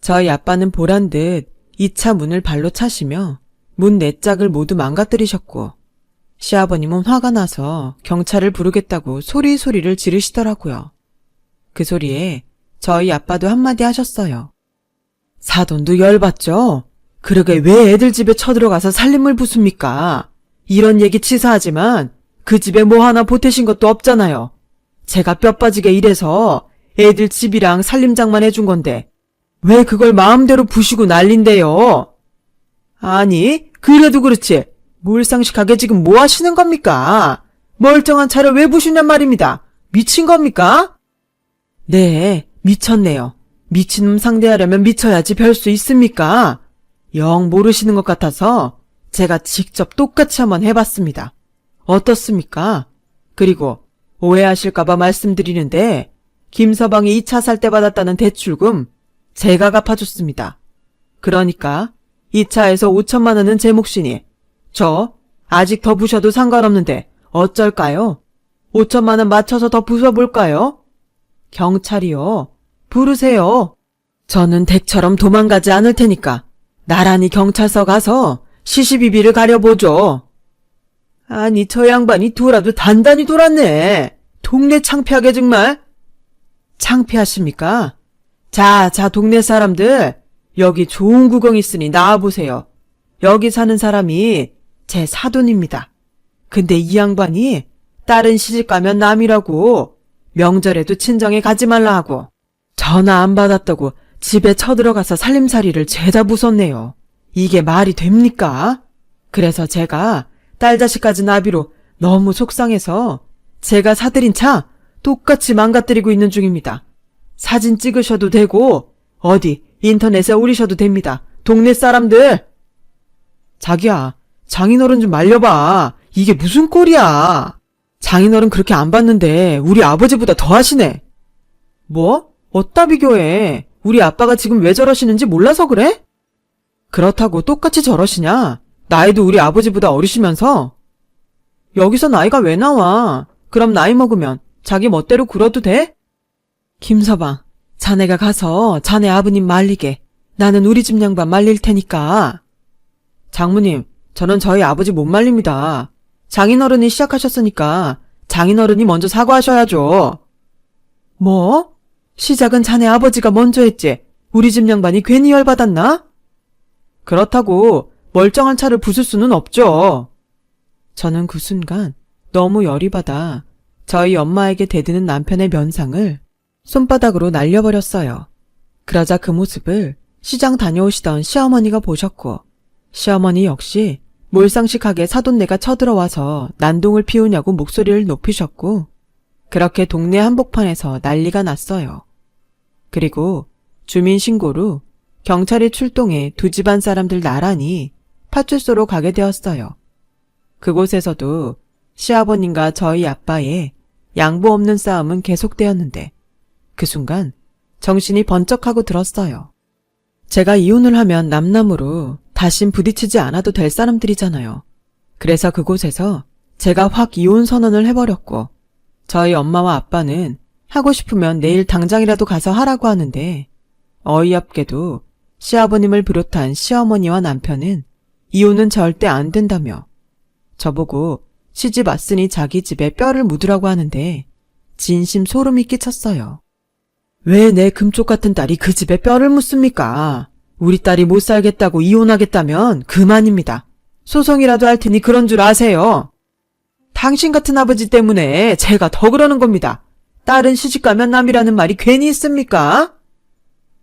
저희 아빠는 보란 듯 이 차 문을 발로 차시며 문 네 짝을 모두 망가뜨리셨고 시아버님은 화가 나서 경찰을 부르겠다고 소리소리를 지르시더라고요. 그 소리에 저희 아빠도 한마디 하셨어요. 사돈도 열받죠? 그러게 왜 애들 집에 쳐들어가서 살림을 부숩니까? 이런 얘기 치사하지만 그 집에 뭐 하나 보태신 것도 없잖아요. 제가 뼈 빠지게 일해서 애들 집이랑 살림장만 해준 건데 왜 그걸 마음대로 부시고 난린데요? 아니, 그래도 그렇지. 몰상식하게 지금 뭐 하시는 겁니까? 멀쩡한 차를 왜 부시냔 말입니다. 미친 겁니까? 네, 미쳤네요. 미친놈 상대하려면 미쳐야지 별 수 있습니까? 영 모르시는 것 같아서 제가 직접 똑같이 한번 해봤습니다. 어떻습니까? 그리고 오해하실까봐 말씀드리는데 김서방이 이 차 살 때 받았다는 대출금 제가 갚아줬습니다. 그러니까 이 차에서 5천만 원은 제 몫이니 저 아직 더 부셔도 상관없는데 어쩔까요? 5천만 원 맞춰서 더 부숴볼까요? 경찰이요. 부르세요. 저는 댁처럼 도망가지 않을 테니까 나란히 경찰서 가서 시시비비를 가려보죠. 아니 저 양반이 돌아도 단단히 돌았네. 동네 창피하게 정말. 창피하십니까? 자 동네 사람들 여기 좋은 구경 있으니 나와보세요. 여기 사는 사람이 제 사돈입니다. 근데 이 양반이 딸은 시집가면 남이라고 명절에도 친정에 가지 말라 하고 전화 안 받았다고 집에 쳐들어가서 살림살이를 죄다 부쉈네요. 이게 말이 됩니까? 그래서 제가 딸 자식까지 나비로 너무 속상해서 제가 사들인 차 똑같이 망가뜨리고 있는 중입니다. 사진 찍으셔도 되고 어디 인터넷에 올리셔도 됩니다. 동네 사람들. 자기야, 장인어른 좀 말려봐. 이게 무슨 꼴이야. 장인어른 그렇게 안 봤는데 우리 아버지보다 더 하시네. 뭐? 어따 비교해. 우리 아빠가 지금 왜 저러시는지 몰라서 그래? 그렇다고 똑같이 저러시냐? 나이도 우리 아버지보다 어리시면서. 여기서 나이가 왜 나와? 그럼 나이 먹으면 자기 멋대로 굴어도 돼? 김서방, 자네가 가서 자네 아버님 말리게. 나는 우리 집 양반 말릴 테니까. 장모님, 저는 저희 아버지 못 말립니다. 장인어른이 시작하셨으니까 장인어른이 먼저 사과하셔야죠. 뭐? 시작은 자네 아버지가 먼저 했지. 우리 집 양반이 괜히 열받았나? 그렇다고 멀쩡한 차를 부술 수는 없죠. 저는 그 순간 너무 열이 받아 저희 엄마에게 대드는 남편의 면상을 손바닥으로 날려버렸어요. 그러자 그 모습을 시장 다녀오시던 시어머니가 보셨고 시어머니 역시 몰상식하게 사돈네가 쳐들어와서 난동을 피우냐고 목소리를 높이셨고 그렇게 동네 한복판에서 난리가 났어요. 그리고 주민신고로 경찰이 출동해 두 집안 사람들 나란히 파출소로 가게 되었어요. 그곳에서도 시아버님과 저희 아빠의 양보 없는 싸움은 계속되었는데 그 순간 정신이 번쩍하고 들었어요. 제가 이혼을 하면 남남으로 다신 부딪히지 않아도 될 사람들이잖아요. 그래서 그곳에서 제가 확 이혼 선언을 해버렸고 저희 엄마와 아빠는 하고 싶으면 내일 당장이라도 가서 하라고 하는데 어이없게도 시아버님을 비롯한 시어머니와 남편은 이혼은 절대 안 된다며 저보고 시집 왔으니 자기 집에 뼈를 묻으라고 하는데 진심 소름이 끼쳤어요. 왜 내 금쪽 같은 딸이 그 집에 뼈를 묻습니까? 우리 딸이 못 살겠다고 이혼하겠다면 그만입니다. 소송이라도 할 테니 그런 줄 아세요. 당신 같은 아버지 때문에 제가 더 그러는 겁니다. 딸은 시집가면 남이라는 말이 괜히 있습니까?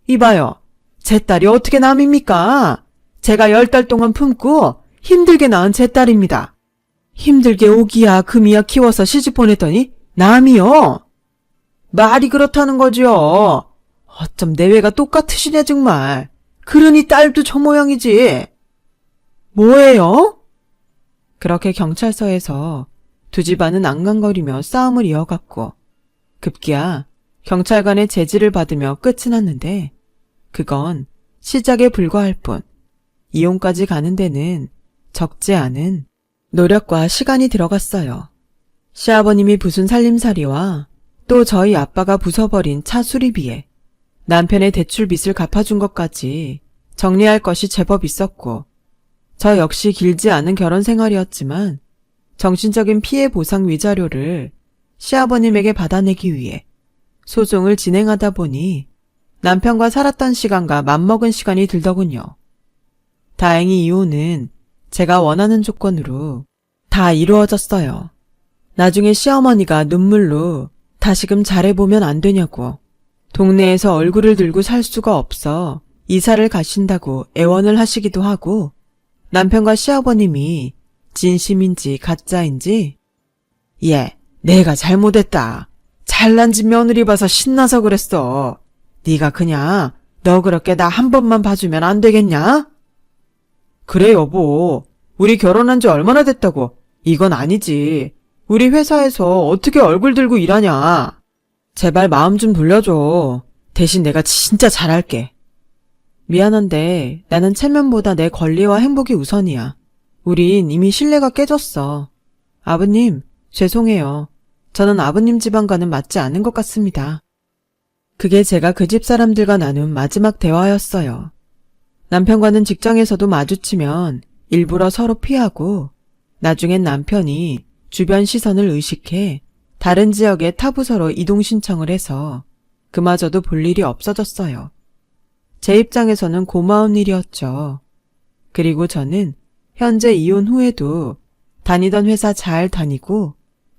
이봐요. 제 딸이 어떻게 남입니까? 제가 10달 동안 품고 힘들게 낳은 제 딸입니다. 힘들게 오기야 금이야 키워서 시집 보냈더니 남이요. 말이 그렇다는 거죠. 어쩜 내외가 똑같으시냐 정말. 그러니 딸도 저 모양이지. 뭐예요? 그렇게 경찰서에서 두 집안은 앙강거리며 싸움을 이어갔고 급기야 경찰관의 제지를 받으며 끝이 났는데 그건 시작에 불과할 뿐 이혼까지 가는 데는 적지 않은 노력과 시간이 들어갔어요. 시아버님이 부순 살림살이와 또 저희 아빠가 부숴버린 차 수리비에 남편의 대출 빚을 갚아준 것까지 정리할 것이 제법 있었고 저 역시 길지 않은 결혼 생활이었지만 정신적인 피해 보상 위자료를 시아버님에게 받아내기 위해 소송을 진행하다 보니 남편과 살았던 시간과 맞먹은 시간이 들더군요. 다행히 이혼은 제가 원하는 조건으로 다 이루어졌어요. 나중에 시어머니가 눈물로 다시금 잘해보면 안 되냐고 동네에서 얼굴을 들고 살 수가 없어 이사를 가신다고 애원을 하시기도 하고 남편과 시아버님이 진심인지 가짜인지 내가 잘못했다. 잘난 집 며느리 봐서 신나서 그랬어. 네가 그냥 너 그렇게 나 한 번만 봐주면 안 되겠냐? 그래 여보. 우리 결혼한 지 얼마나 됐다고. 이건 아니지. 우리 회사에서 어떻게 얼굴 들고 일하냐. 제발 마음 좀 돌려줘. 대신 내가 진짜 잘할게. 미안한데 나는 체면보다 내 권리와 행복이 우선이야. 우린 이미 신뢰가 깨졌어. 아버님, 죄송해요. 저는 아버님 집안과는 맞지 않은 것 같습니다. 그게 제가 그 집 사람들과 나눈 마지막 대화였어요. 남편과는 직장에서도 마주치면 일부러 서로 피하고 나중엔 남편이 주변 시선을 의식해 다른 지역의 타 부서로 이동 신청을 해서 그마저도 볼 일이 없어졌어요. 제 입장에서는 고마운 일이었죠. 그리고 저는 현재 이혼 후에도 다니던 회사 잘 다니고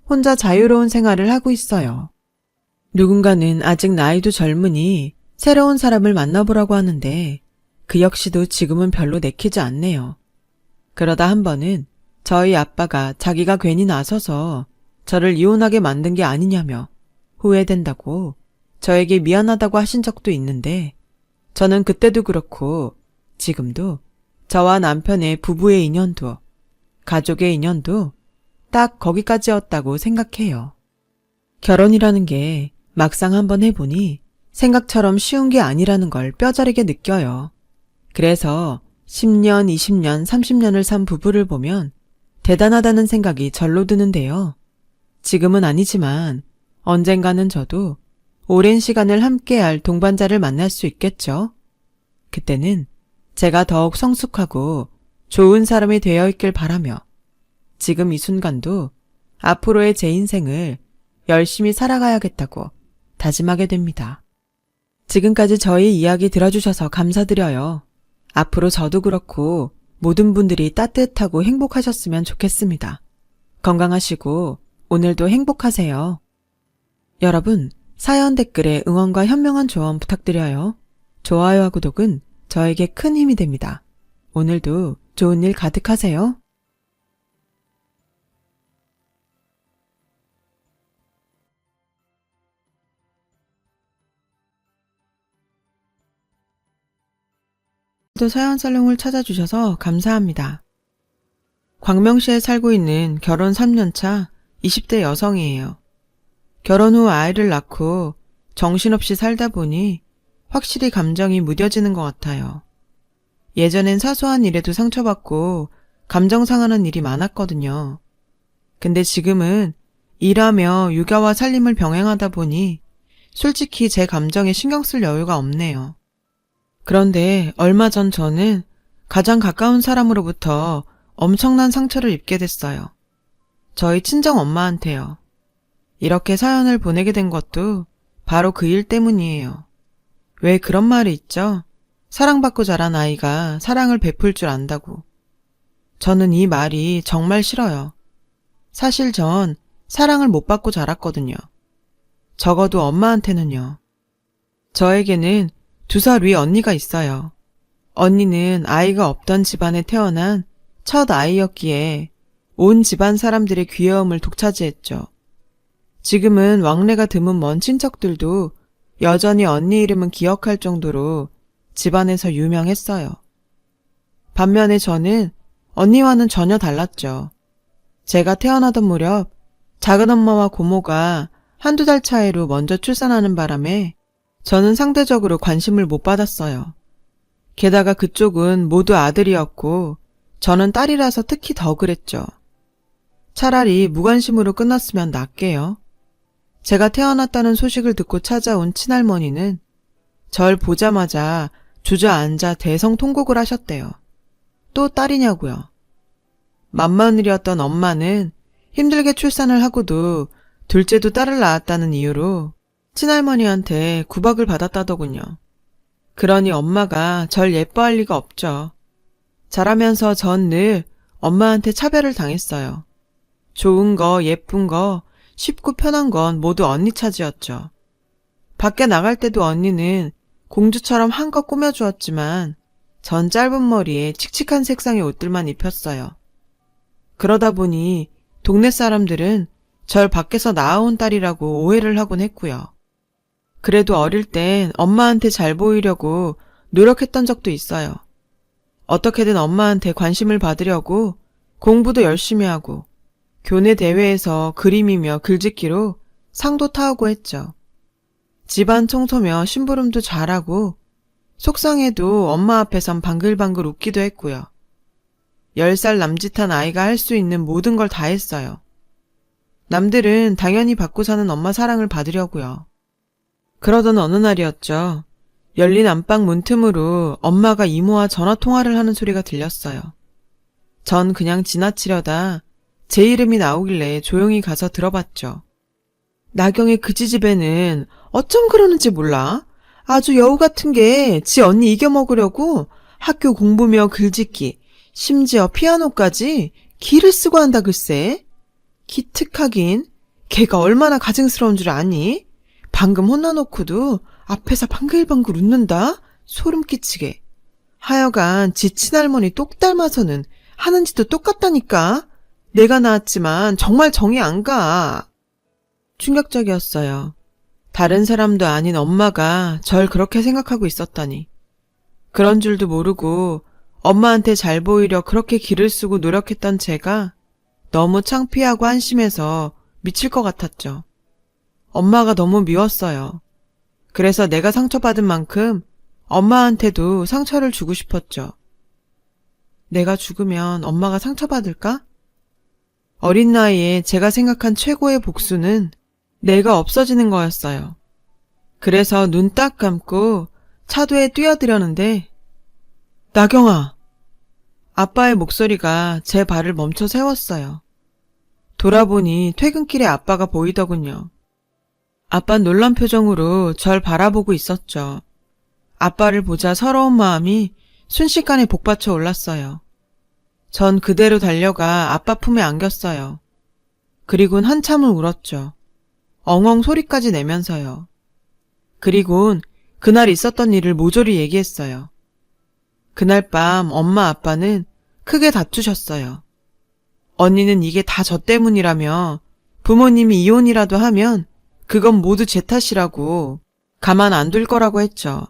혼자 자유로운 생활을 하고 있어요. 누군가는 아직 나이도 젊으니 새로운 사람을 만나보라고 하는데 그 역시도 지금은 별로 내키지 않네요. 그러다 한 번은 저희 아빠가 자기가 괜히 나서서 저를 이혼하게 만든 게 아니냐며 후회된다고 저에게 미안하다고 하신 적도 있는데 저는 그때도 그렇고 지금도 저와 남편의 부부의 인연도 가족의 인연도 딱 거기까지였다고 생각해요. 결혼이라는 게 막상 한번 해보니 생각처럼 쉬운 게 아니라는 걸 뼈저리게 느껴요. 그래서 10년, 20년, 30년을 산 부부를 보면 대단하다는 생각이 절로 드는데요. 지금은 아니지만 언젠가는 저도 오랜 시간을 함께할 동반자를 만날 수 있겠죠. 그때는 제가 더욱 성숙하고 좋은 사람이 되어 있길 바라며 지금 이 순간도 앞으로의 제 인생을 열심히 살아가야겠다고 다짐하게 됩니다. 지금까지 저희 이야기 들어주셔서 감사드려요. 앞으로 저도 그렇고 모든 분들이 따뜻하고 행복하셨으면 좋겠습니다. 건강하시고 오늘도 행복하세요. 여러분, 사연 댓글에 응원과 현명한 조언 부탁드려요. 좋아요와 구독은 저에게 큰 힘이 됩니다. 오늘도 좋은 일 가득하세요. 또 사연살롱을 찾아주셔서 감사합니다. 광명시에 살고 있는 결혼 3년차 20대 여성이에요. 결혼 후 아이를 낳고 정신없이 살다 보니 확실히 감정이 무뎌지는 것 같아요. 예전엔 사소한 일에도 상처받고 감정 상하는 일이 많았거든요. 근데 지금은 일하며 육아와 살림을 병행하다 보니 솔직히 제 감정에 신경 쓸 여유가 없네요. 그런데 얼마 전 저는 가장 가까운 사람으로부터 엄청난 상처를 입게 됐어요. 저희 친정 엄마한테요. 이렇게 사연을 보내게 된 것도 바로 그 일 때문이에요. 왜 그런 말이 있죠? 사랑받고 자란 아이가 사랑을 베풀 줄 안다고. 저는 이 말이 정말 싫어요. 사실 전 사랑을 못 받고 자랐거든요. 적어도 엄마한테는요. 저에게는 2살 위 언니가 있어요. 언니는 아이가 없던 집안에 태어난 첫 아이였기에 온 집안 사람들의 귀여움을 독차지했죠. 지금은 왕래가 드문 먼 친척들도 여전히 언니 이름은 기억할 정도로 집안에서 유명했어요. 반면에 저는 언니와는 전혀 달랐죠. 제가 태어나던 무렵 작은 엄마와 고모가 한두 달 차이로 먼저 출산하는 바람에 저는 상대적으로 관심을 못 받았어요. 게다가 그쪽은 모두 아들이었고 저는 딸이라서 특히 더 그랬죠. 차라리 무관심으로 끝났으면 낫게요. 제가 태어났다는 소식을 듣고 찾아온 친할머니는 절 보자마자 주저앉아 대성통곡을 하셨대요. 또 딸이냐고요. 맏마늘이었던 엄마는 힘들게 출산을 하고도 둘째도 딸을 낳았다는 이유로 친할머니한테 구박을 받았다더군요. 그러니 엄마가 절 예뻐할 리가 없죠. 자라면서 전 늘 엄마한테 차별을 당했어요. 좋은 거, 예쁜 거, 쉽고 편한 건 모두 언니 차지였죠. 밖에 나갈 때도 언니는 공주처럼 한껏 꾸며주었지만 전 짧은 머리에 칙칙한 색상의 옷들만 입혔어요. 그러다 보니 동네 사람들은 절 밖에서 낳아온 딸이라고 오해를 하곤 했고요. 그래도 어릴 땐 엄마한테 잘 보이려고 노력했던 적도 있어요. 어떻게든 엄마한테 관심을 받으려고 공부도 열심히 하고 교내 대회에서 그림이며 글짓기로 상도 타오고 했죠. 집안 청소며 심부름도 잘하고 속상해도 엄마 앞에선 방글방글 웃기도 했고요. 10살 남짓한 아이가 할 수 있는 모든 걸 다 했어요. 남들은 당연히 받고 사는 엄마 사랑을 받으려고요. 그러던 어느 날이었죠. 열린 안방 문틈으로 엄마가 이모와 전화통화를 하는 소리가 들렸어요. 전 그냥 지나치려다 제 이름이 나오길래 조용히 가서 들어봤죠. 나경의 그 지집애는 어쩜 그러는지 몰라. 아주 여우 같은 게 지 언니 이겨먹으려고 학교 공부며 글짓기, 심지어 피아노까지 기를 쓰고 한다 글쎄. 기특하긴 걔가 얼마나 가증스러운 줄 아니? 방금 혼나놓고도 앞에서 방글방글 웃는다? 소름 끼치게. 하여간 지 친할머니 똑 닮아서는 하는 짓도 똑같다니까. 내가 낳았지만 정말 정이 안 가. 충격적이었어요. 다른 사람도 아닌 엄마가 절 그렇게 생각하고 있었다니. 그런 줄도 모르고 엄마한테 잘 보이려 그렇게 기를 쓰고 노력했던 제가 너무 창피하고 한심해서 미칠 것 같았죠. 엄마가 너무 미웠어요. 그래서 내가 상처받은 만큼 엄마한테도 상처를 주고 싶었죠. 내가 죽으면 엄마가 상처받을까? 어린 나이에 제가 생각한 최고의 복수는 내가 없어지는 거였어요. 그래서 눈 딱 감고 차도에 뛰어들었는데 나경아! 아빠의 목소리가 제 발을 멈춰 세웠어요. 돌아보니 퇴근길에 아빠가 보이더군요. 아빠는 놀란 표정으로 절 바라보고 있었죠. 아빠를 보자 서러운 마음이 순식간에 복받쳐 올랐어요. 전 그대로 달려가 아빠 품에 안겼어요. 그리곤 한참을 울었죠. 엉엉 소리까지 내면서요. 그리곤 그날 있었던 일을 모조리 얘기했어요. 그날 밤 엄마 아빠는 크게 다투셨어요. 언니는 이게 다 저 때문이라며 부모님이 이혼이라도 하면 그건 모두 제 탓이라고 가만 안 둘 거라고 했죠.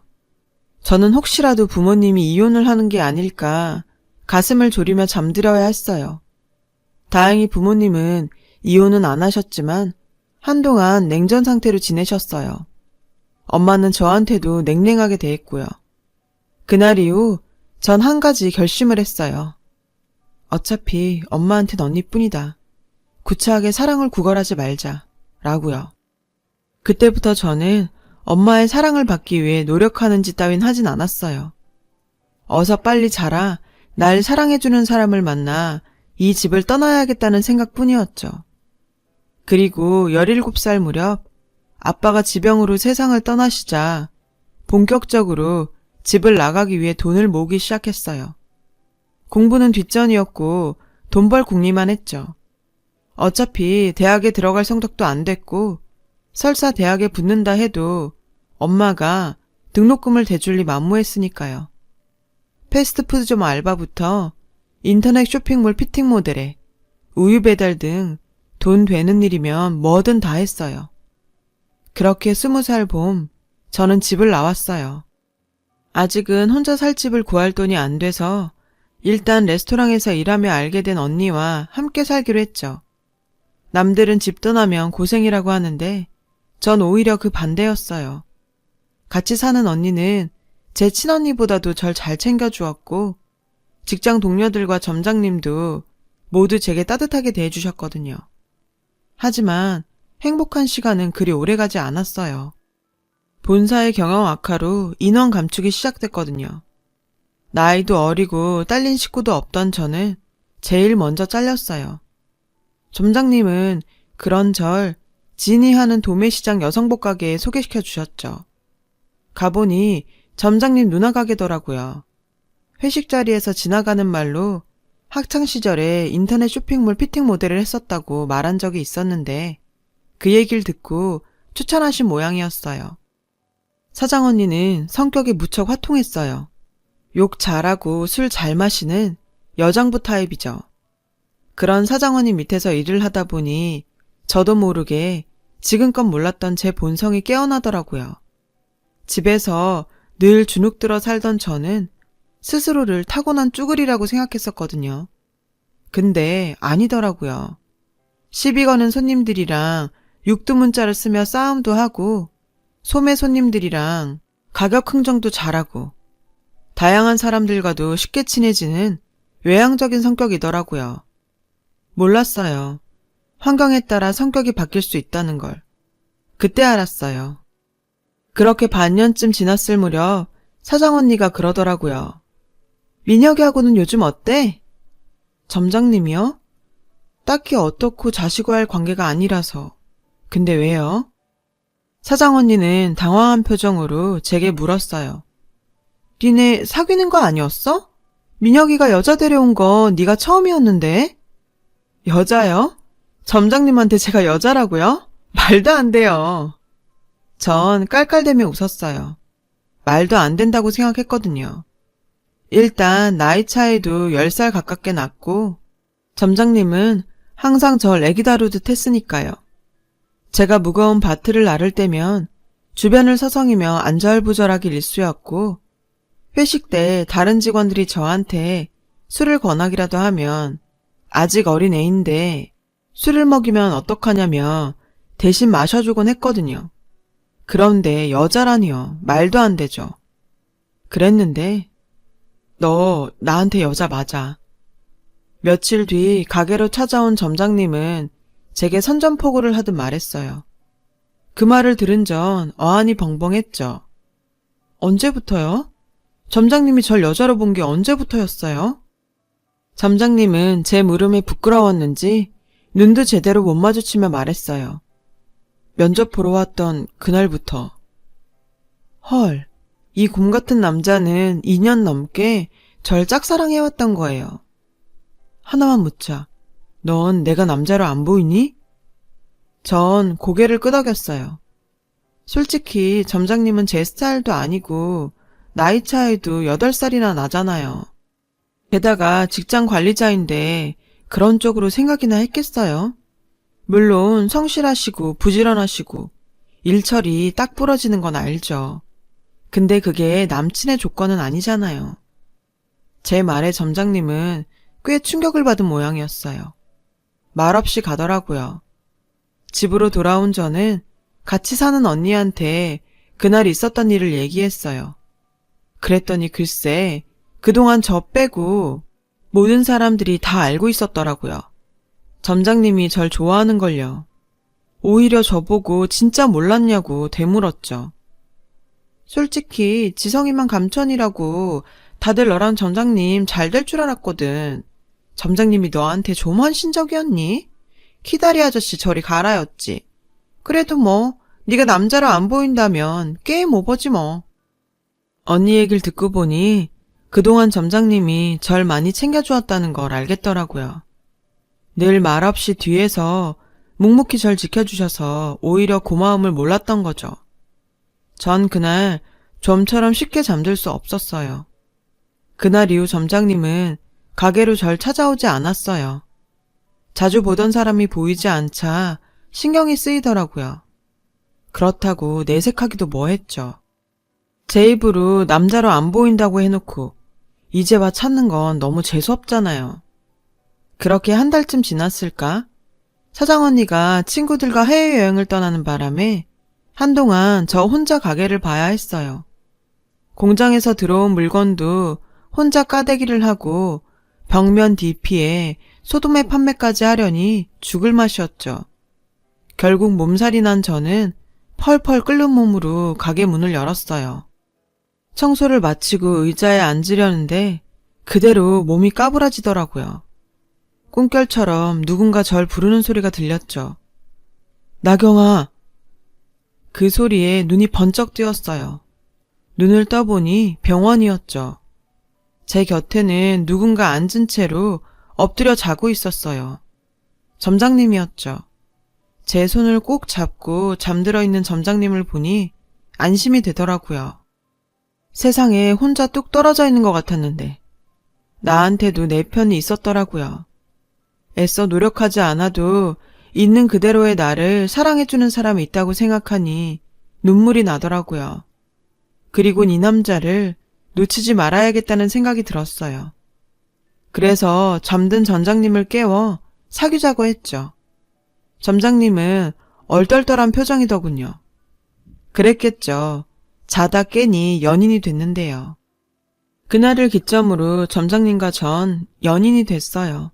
저는 혹시라도 부모님이 이혼을 하는 게 아닐까 가슴을 졸이며 잠들어야 했어요. 다행히 부모님은 이혼은 안 하셨지만 한동안 냉전 상태로 지내셨어요. 엄마는 저한테도 냉랭하게 대했고요. 그날 이후 전 한 가지 결심을 했어요. 어차피 엄마한텐 언니뿐이다. 구차하게 사랑을 구걸하지 말자. 라고요. 그때부터 저는 엄마의 사랑을 받기 위해 노력하는 짓 따윈 하진 않았어요. 어서 빨리 자라 날 사랑해주는 사람을 만나 이 집을 떠나야겠다는 생각뿐이었죠. 그리고 17살 무렵 아빠가 지병으로 세상을 떠나시자 본격적으로 집을 나가기 위해 돈을 모으기 시작했어요. 공부는 뒷전이었고 돈 벌 궁리만 했죠. 어차피 대학에 들어갈 성적도 안 됐고 설사 대학에 붙는다 해도 엄마가 등록금을 대줄 리 만무했으니까요. 패스트푸드점 알바부터 인터넷 쇼핑몰 피팅 모델에 우유 배달 등 돈 되는 일이면 뭐든 다 했어요. 그렇게 20살 봄, 저는 집을 나왔어요. 아직은 혼자 살 집을 구할 돈이 안 돼서 일단 레스토랑에서 일하며 알게 된 언니와 함께 살기로 했죠. 남들은 집 떠나면 고생이라고 하는데 전 오히려 그 반대였어요. 같이 사는 언니는 제 친언니보다도 절 잘 챙겨주었고 직장 동료들과 점장님도 모두 제게 따뜻하게 대해주셨거든요. 하지만 행복한 시간은 그리 오래가지 않았어요. 본사의 경영 악화로 인원 감축이 시작됐거든요. 나이도 어리고 딸린 식구도 없던 저는 제일 먼저 잘렸어요. 점장님은 그런 절 진이 하는 도매시장 여성복 가게에 소개시켜 주셨죠. 가보니 점장님 누나 가게더라고요. 회식 자리에서 지나가는 말로 학창시절에 인터넷 쇼핑몰 피팅 모델을 했었다고 말한 적이 있었는데 그 얘기를 듣고 추천하신 모양이었어요. 사장 언니는 성격이 무척 화통했어요. 욕 잘하고 술 잘 마시는 여장부 타입이죠. 그런 사장 언니 밑에서 일을 하다 보니 저도 모르게 지금껏 몰랐던 제 본성이 깨어나더라고요. 집에서 늘 주눅들어 살던 저는 스스로를 타고난 쭈글이라고 생각했었거든요. 근데 아니더라고요. 시비 거는 손님들이랑 육두문자를 쓰며 싸움도 하고 소매 손님들이랑 가격 흥정도 잘하고 다양한 사람들과도 쉽게 친해지는 외향적인 성격이더라고요. 몰랐어요. 환경에 따라 성격이 바뀔 수 있다는 걸. 그때 알았어요. 그렇게 반년쯤 지났을 무렵 사장 언니가 그러더라고요. 민혁이하고는 요즘 어때? 점장님이요? 딱히 어떻고 자시고 할 관계가 아니라서. 근데 왜요? 사장 언니는 당황한 표정으로 제게 물었어요. 니네 사귀는 거 아니었어? 민혁이가 여자 데려온 거 네가 처음이었는데? 여자요? 점장님한테 제가 여자라고요? 말도 안 돼요. 전 깔깔대며 웃었어요. 말도 안 된다고 생각했거든요. 일단 나이 차이도 10살 가깝게 났고 점장님은 항상 절 애기 다루듯 했으니까요. 제가 무거운 바트를 나를 때면 주변을 서성이며 안절부절하기 일쑤였고 회식 때 다른 직원들이 저한테 술을 권하기라도 하면 아직 어린 애인데 술을 먹이면 어떡하냐며 대신 마셔주곤 했거든요. 그런데 여자라니요. 말도 안 되죠. 그랬는데 너 나한테 여자 맞아. 며칠 뒤 가게로 찾아온 점장님은 제게 선전포고를 하듯 말했어요. 그 말을 들은 전 어안이 벙벙했죠. 언제부터요? 점장님이 절 여자로 본 게 언제부터였어요? 점장님은 제 물음에 부끄러웠는지 눈도 제대로 못 마주치며 말했어요. 면접 보러 왔던 그날부터. 헐, 이 곰 같은 남자는 2년 넘게 절 짝사랑해왔던 거예요. 하나만 묻자. 넌 내가 남자로 안 보이니? 전 고개를 끄덕였어요. 솔직히 점장님은 제 스타일도 아니고 나이 차이도 8살이나 나잖아요. 게다가 직장 관리자인데 그런 쪽으로 생각이나 했겠어요? 물론 성실하시고 부지런하시고 일처리 딱 부러지는 건 알죠. 근데 그게 남친의 조건은 아니잖아요. 제 말에 점장님은 꽤 충격을 받은 모양이었어요. 말없이 가더라고요. 집으로 돌아온 저는 같이 사는 언니한테 그날 있었던 일을 얘기했어요. 그랬더니 글쎄 그동안 저 빼고 모든 사람들이 다 알고 있었더라고요. 점장님이 절 좋아하는걸요. 오히려 저보고 진짜 몰랐냐고 되물었죠. 솔직히 지성이만 감천이라고 다들 너랑 점장님 잘 될 줄 알았거든. 점장님이 너한테 좀 헌신적이었니? 키다리 아저씨 저리 가라였지. 그래도 뭐 네가 남자로 안 보인다면 게임 오버지 뭐. 언니 얘기를 듣고 보니 그동안 점장님이 절 많이 챙겨주었다는 걸 알겠더라고요. 늘 말없이 뒤에서 묵묵히 절 지켜주셔서 오히려 고마움을 몰랐던 거죠. 전 그날 좀처럼 쉽게 잠들 수 없었어요. 그날 이후 점장님은 가게로 절 찾아오지 않았어요. 자주 보던 사람이 보이지 않자 신경이 쓰이더라고요. 그렇다고 내색하기도 뭐했죠. 제 입으로 남자로 안 보인다고 해놓고 이제 와 찾는 건 너무 재수없잖아요. 그렇게 한 달쯤 지났을까? 사장 언니가 친구들과 해외여행을 떠나는 바람에 한동안 저 혼자 가게를 봐야 했어요. 공장에서 들어온 물건도 혼자 까대기를 하고 벽면 DP에 소도매 판매까지 하려니 죽을 맛이었죠. 결국 몸살이 난 저는 펄펄 끓는 몸으로 가게 문을 열었어요. 청소를 마치고 의자에 앉으려는데 그대로 몸이 까부라지더라고요. 꿈결처럼 누군가 절 부르는 소리가 들렸죠. 나경아. 그 소리에 눈이 번쩍 뜨였어요. 눈을 떠보니 병원이었죠. 제 곁에는 누군가 앉은 채로 엎드려 자고 있었어요. 점장님이었죠. 제 손을 꼭 잡고 잠들어 있는 점장님을 보니 안심이 되더라고요. 세상에 혼자 뚝 떨어져 있는 것 같았는데 나한테도 내 편이 있었더라고요. 애써 노력하지 않아도 있는 그대로의 나를 사랑해주는 사람이 있다고 생각하니 눈물이 나더라고요. 그리곤 이 남자를 놓치지 말아야겠다는 생각이 들었어요. 그래서 잠든 점장님을 깨워 사귀자고 했죠. 점장님은 얼떨떨한 표정이더군요. 그랬겠죠. 자다 깨니 연인이 됐는데요. 그날을 기점으로 점장님과 전 연인이 됐어요.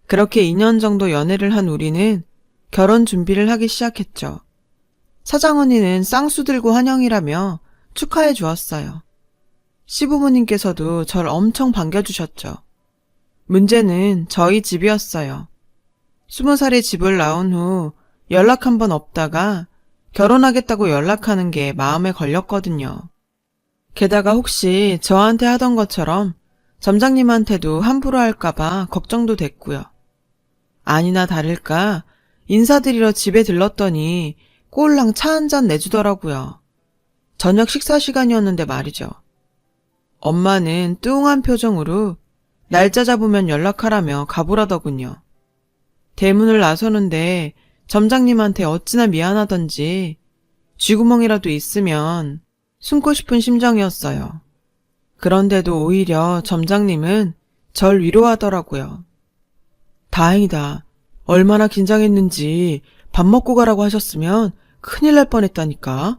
그렇게 2년 정도 연애를 한 우리는 결혼 준비를 하기 시작했죠. 사장 언니는 쌍수 들고 환영이라며 축하해 주었어요. 시부모님께서도 절 엄청 반겨주셨죠. 문제는 저희 집이었어요. 20살에 집을 나온 후 연락 한 번 없다가 결혼하겠다고 연락하는 게 마음에 걸렸거든요. 게다가 혹시 저한테 하던 것처럼 점장님한테도 함부로 할까봐 걱정도 됐고요. 아니나 다를까 인사드리러 집에 들렀더니 꼴랑 차 한 잔 내주더라고요. 저녁 식사 시간이었는데 말이죠. 엄마는 뚱한 표정으로 날짜 잡으면 연락하라며 가보라더군요. 대문을 나서는데 점장님한테 어찌나 미안하던지 쥐구멍이라도 있으면 숨고 싶은 심정이었어요. 그런데도 오히려 점장님은 절 위로하더라고요. 다행이다. 얼마나 긴장했는지 밥 먹고 가라고 하셨으면 큰일 날 뻔했다니까.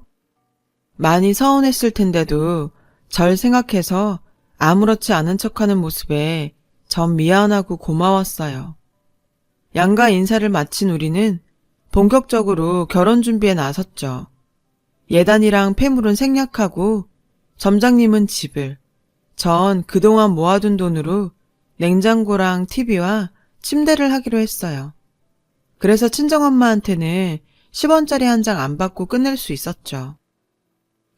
많이 서운했을 텐데도 절 생각해서 아무렇지 않은 척하는 모습에 전 미안하고 고마웠어요. 양가 인사를 마친 우리는 본격적으로 결혼 준비에 나섰죠. 예단이랑 폐물은 생략하고 점장님은 집을, 전 그동안 모아둔 돈으로 냉장고랑 TV와 침대를 하기로 했어요. 그래서 친정엄마한테는 10원짜리 한 장 안 받고 끝낼 수 있었죠.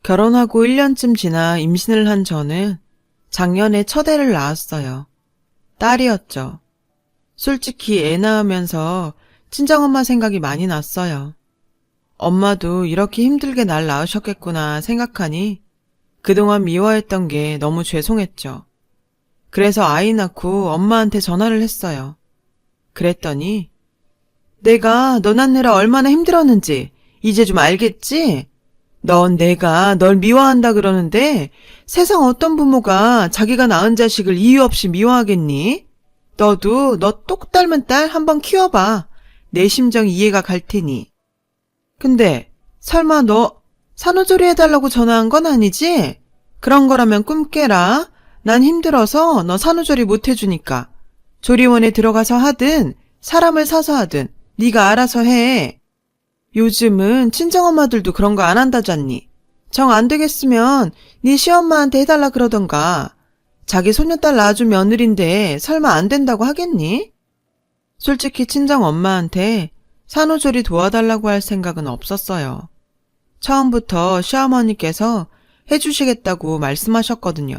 결혼하고 1년쯤 지나 임신을 한 저는 작년에 첫 애를 낳았어요. 딸이었죠. 솔직히 애 낳으면서 친정엄마 생각이 많이 났어요. 엄마도 이렇게 힘들게 날 낳으셨겠구나 생각하니 그동안 미워했던 게 너무 죄송했죠. 그래서 아이 낳고 엄마한테 전화를 했어요. 그랬더니 내가 너 낳느라 얼마나 힘들었는지 이제 좀 알겠지? 넌 내가 널 미워한다 그러는데 세상 어떤 부모가 자기가 낳은 자식을 이유 없이 미워하겠니? 너도 너 똑 닮은 딸 한번 키워봐. 내 심정 이해가 갈 테니. 근데 설마 너 산후조리 해달라고 전화한 건 아니지? 그런 거라면 꿈 깨라. 난 힘들어서 너 산후조리 못 해주니까. 조리원에 들어가서 하든 사람을 사서 하든 네가 알아서 해. 요즘은 친정엄마들도 그런 거 안 한다잖니. 정 안 되겠으면 네 시엄마한테 해달라 그러던가. 자기 손녀딸 낳아준 며느린데 설마 안 된다고 하겠니? 솔직히 친정엄마한테 산후조리 도와달라고 할 생각은 없었어요. 처음부터 시어머니께서 해주시겠다고 말씀하셨거든요.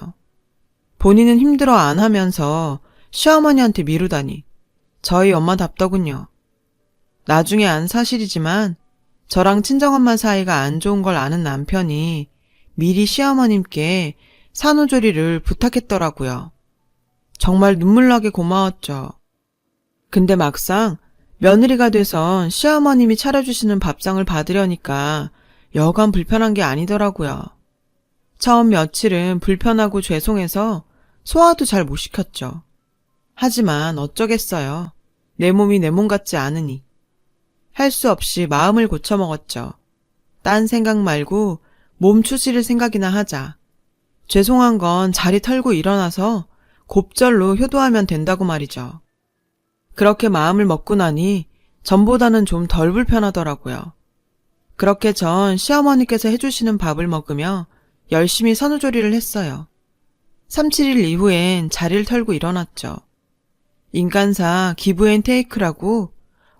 본인은 힘들어 안 하면서 시어머니한테 미루다니 저희 엄마답더군요. 나중에 안 사실이지만 저랑 친정엄마 사이가 안 좋은 걸 아는 남편이 미리 시어머님께 산후조리를 부탁했더라고요. 정말 눈물나게 고마웠죠. 근데 막상 며느리가 돼선 시어머님이 차려주시는 밥상을 받으려니까 여간 불편한 게 아니더라고요. 처음 며칠은 불편하고 죄송해서 소화도 잘 못 시켰죠. 하지만 어쩌겠어요. 내 몸이 내 몸 같지 않으니. 할 수 없이 마음을 고쳐먹었죠. 딴 생각 말고 몸 추스릴 생각이나 하자. 죄송한 건 자리 털고 일어나서 곱절로 효도하면 된다고 말이죠. 그렇게 마음을 먹고 나니 전보다는 좀 덜 불편하더라고요. 그렇게 전 시어머니께서 해주시는 밥을 먹으며 열심히 산후조리를 했어요. 3, 7일 이후엔 자리를 털고 일어났죠. 인간사 기브앤테이크라고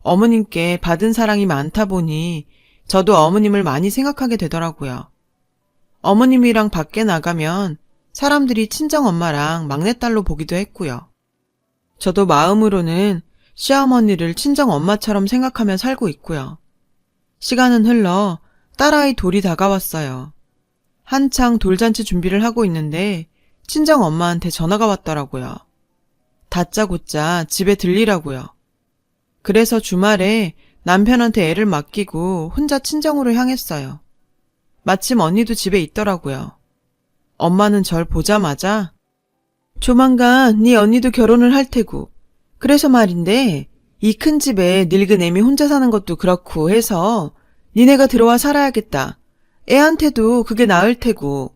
어머님께 받은 사랑이 많다 보니 저도 어머님을 많이 생각하게 되더라고요. 어머님이랑 밖에 나가면 사람들이 친정엄마랑 막내딸로 보기도 했고요. 저도 마음으로는 시어머니를 친정엄마처럼 생각하며 살고 있고요. 시간은 흘러 딸아이 돌이 다가왔어요. 한창 돌잔치 준비를 하고 있는데 친정엄마한테 전화가 왔더라고요. 다짜고짜 집에 들리라고요. 그래서 주말에 남편한테 애를 맡기고 혼자 친정으로 향했어요. 마침 언니도 집에 있더라고요. 엄마는 절 보자마자 조만간 네 언니도 결혼을 할 테고 그래서 말인데 이 큰 집에 늙은 애미 혼자 사는 것도 그렇고 해서 니네가 들어와 살아야겠다. 애한테도 그게 나을 테고.